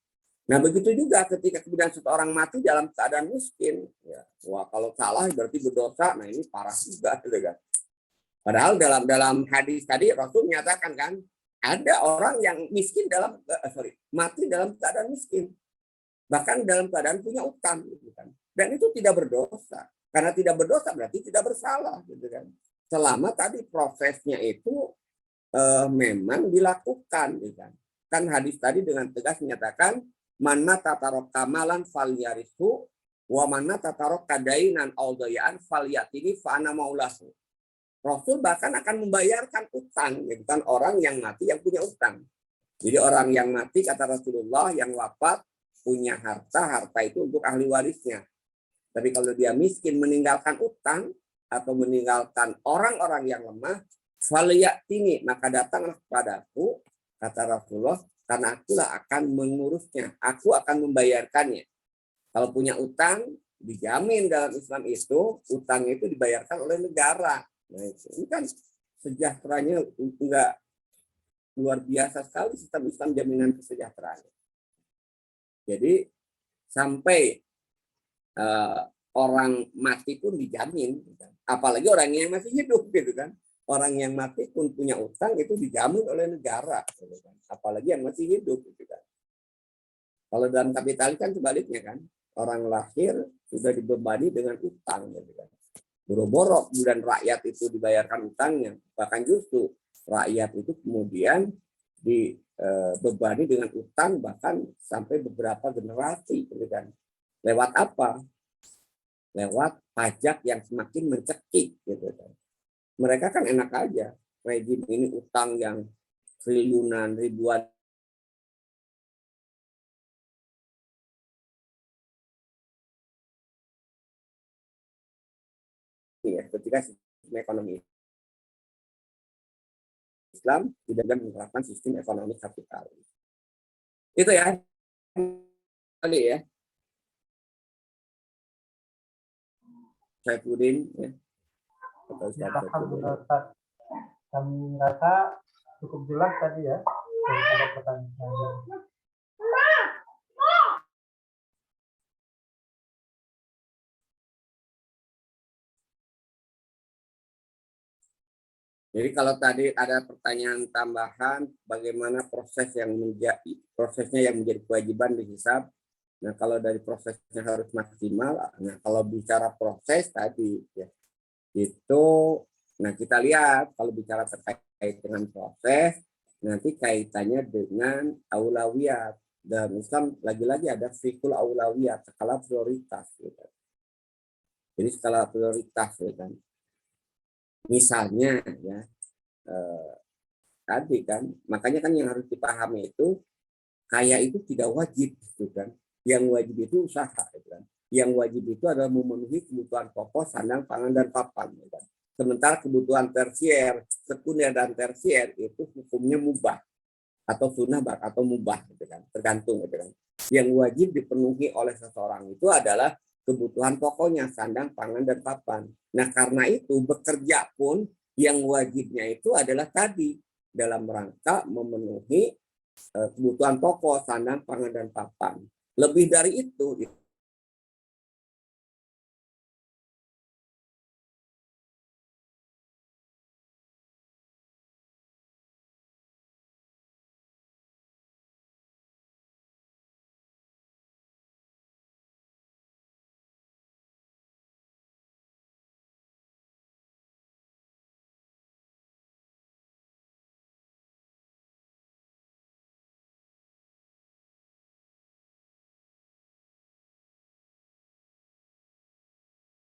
Nah, begitu juga ketika kemudian seseorang mati dalam keadaan miskin. Ya, wah, kalau salah berarti berdosa. Nah, ini parah juga. Gitu kan. Padahal dalam hadis tadi Rasul menyatakan kan, ada orang yang miskin mati dalam keadaan miskin. Bahkan dalam keadaan punya utang. Gitu kan. Dan itu tidak berdosa. Karena tidak berdosa berarti tidak bersalah. Gitu kan. Selama tadi prosesnya itu memang dilakukan. Gitu kan. Kan hadis tadi dengan tegas menyatakan, mana tatarok kamalan falyarisu, wa mana tatarok kadainan audayaan falyatini fa'ana maulahu. Rasul bahkan akan membayarkan utang, gitu kan, orang yang mati yang punya utang. Jadi orang yang mati, kata Rasulullah, yang wafat punya harta itu untuk ahli warisnya. Tapi kalau dia miskin meninggalkan utang atau meninggalkan orang-orang yang lemah, falyatini, maka datanglah kepadaku, kata Rasulullah, karena akulah akan mengurusnya, aku akan membayarkannya. Kalau punya utang, dijamin dalam Islam itu, utang itu dibayarkan oleh negara. Nah, ini kan sejahteranya enggak luar biasa sekali sistem Islam jaminan kesejahteraan. Jadi sampai orang mati pun dijamin, apalagi orang yang masih hidup gitu kan. Orang yang mati pun punya utang itu dijamin oleh negara, gitu kan. Apalagi yang masih hidup. Gitu kan. Kalau dalam kapitalis kan sebaliknya kan, orang lahir sudah dibebani dengan utang. Gitu kan. Boro-boro dan rakyat itu dibayarkan utangnya, bahkan justru rakyat itu kemudian dibebani dengan utang bahkan sampai beberapa generasi. Gitu kan. Lewat apa? Lewat pajak yang semakin mencekik. Gitu kan. Mereka kan enak aja. Rejim ini utang yang triliunan, ribuan. Ya, ketika sistem ekonomi Islam tidak menerapkan sistem ekonomi kapitalis. Itu ya. Kali ya. Saifuddin. Ya. Kami rasa cukup jelas tadi ya. Ada pertanyaan. Jadi kalau tadi ada pertanyaan tambahan, bagaimana prosesnya yang menjadi kewajiban dihisab. Nah kalau dari prosesnya harus maksimal. Nah kalau bicara proses tadi ya, itu, nah kita lihat kalau bicara terkait dengan proses, nanti kaitannya dengan aulawiyat. Dan Islam lagi-lagi ada fikul aulawiyat, skala prioritas. Gitu. Jadi skala prioritas, gitu kan. Misalnya ya tadi kan, makanya kan yang harus dipahami itu kaya itu tidak wajib, gitu kan. Yang wajib itu usaha, gitu kan. Yang wajib itu adalah memenuhi kebutuhan pokok, sandang, pangan, dan papan. Gitu kan. Sementara kebutuhan tersier, sekunder, dan tersier itu hukumnya mubah atau sunnah atau mubah, gitu kan. Tergantung, gitu kan. Yang wajib dipenuhi oleh seseorang itu adalah kebutuhan pokoknya, sandang, pangan, dan papan. Nah, karena itu bekerja pun yang wajibnya itu adalah tadi dalam rangka memenuhi kebutuhan pokok, sandang, pangan, dan papan. Lebih dari itu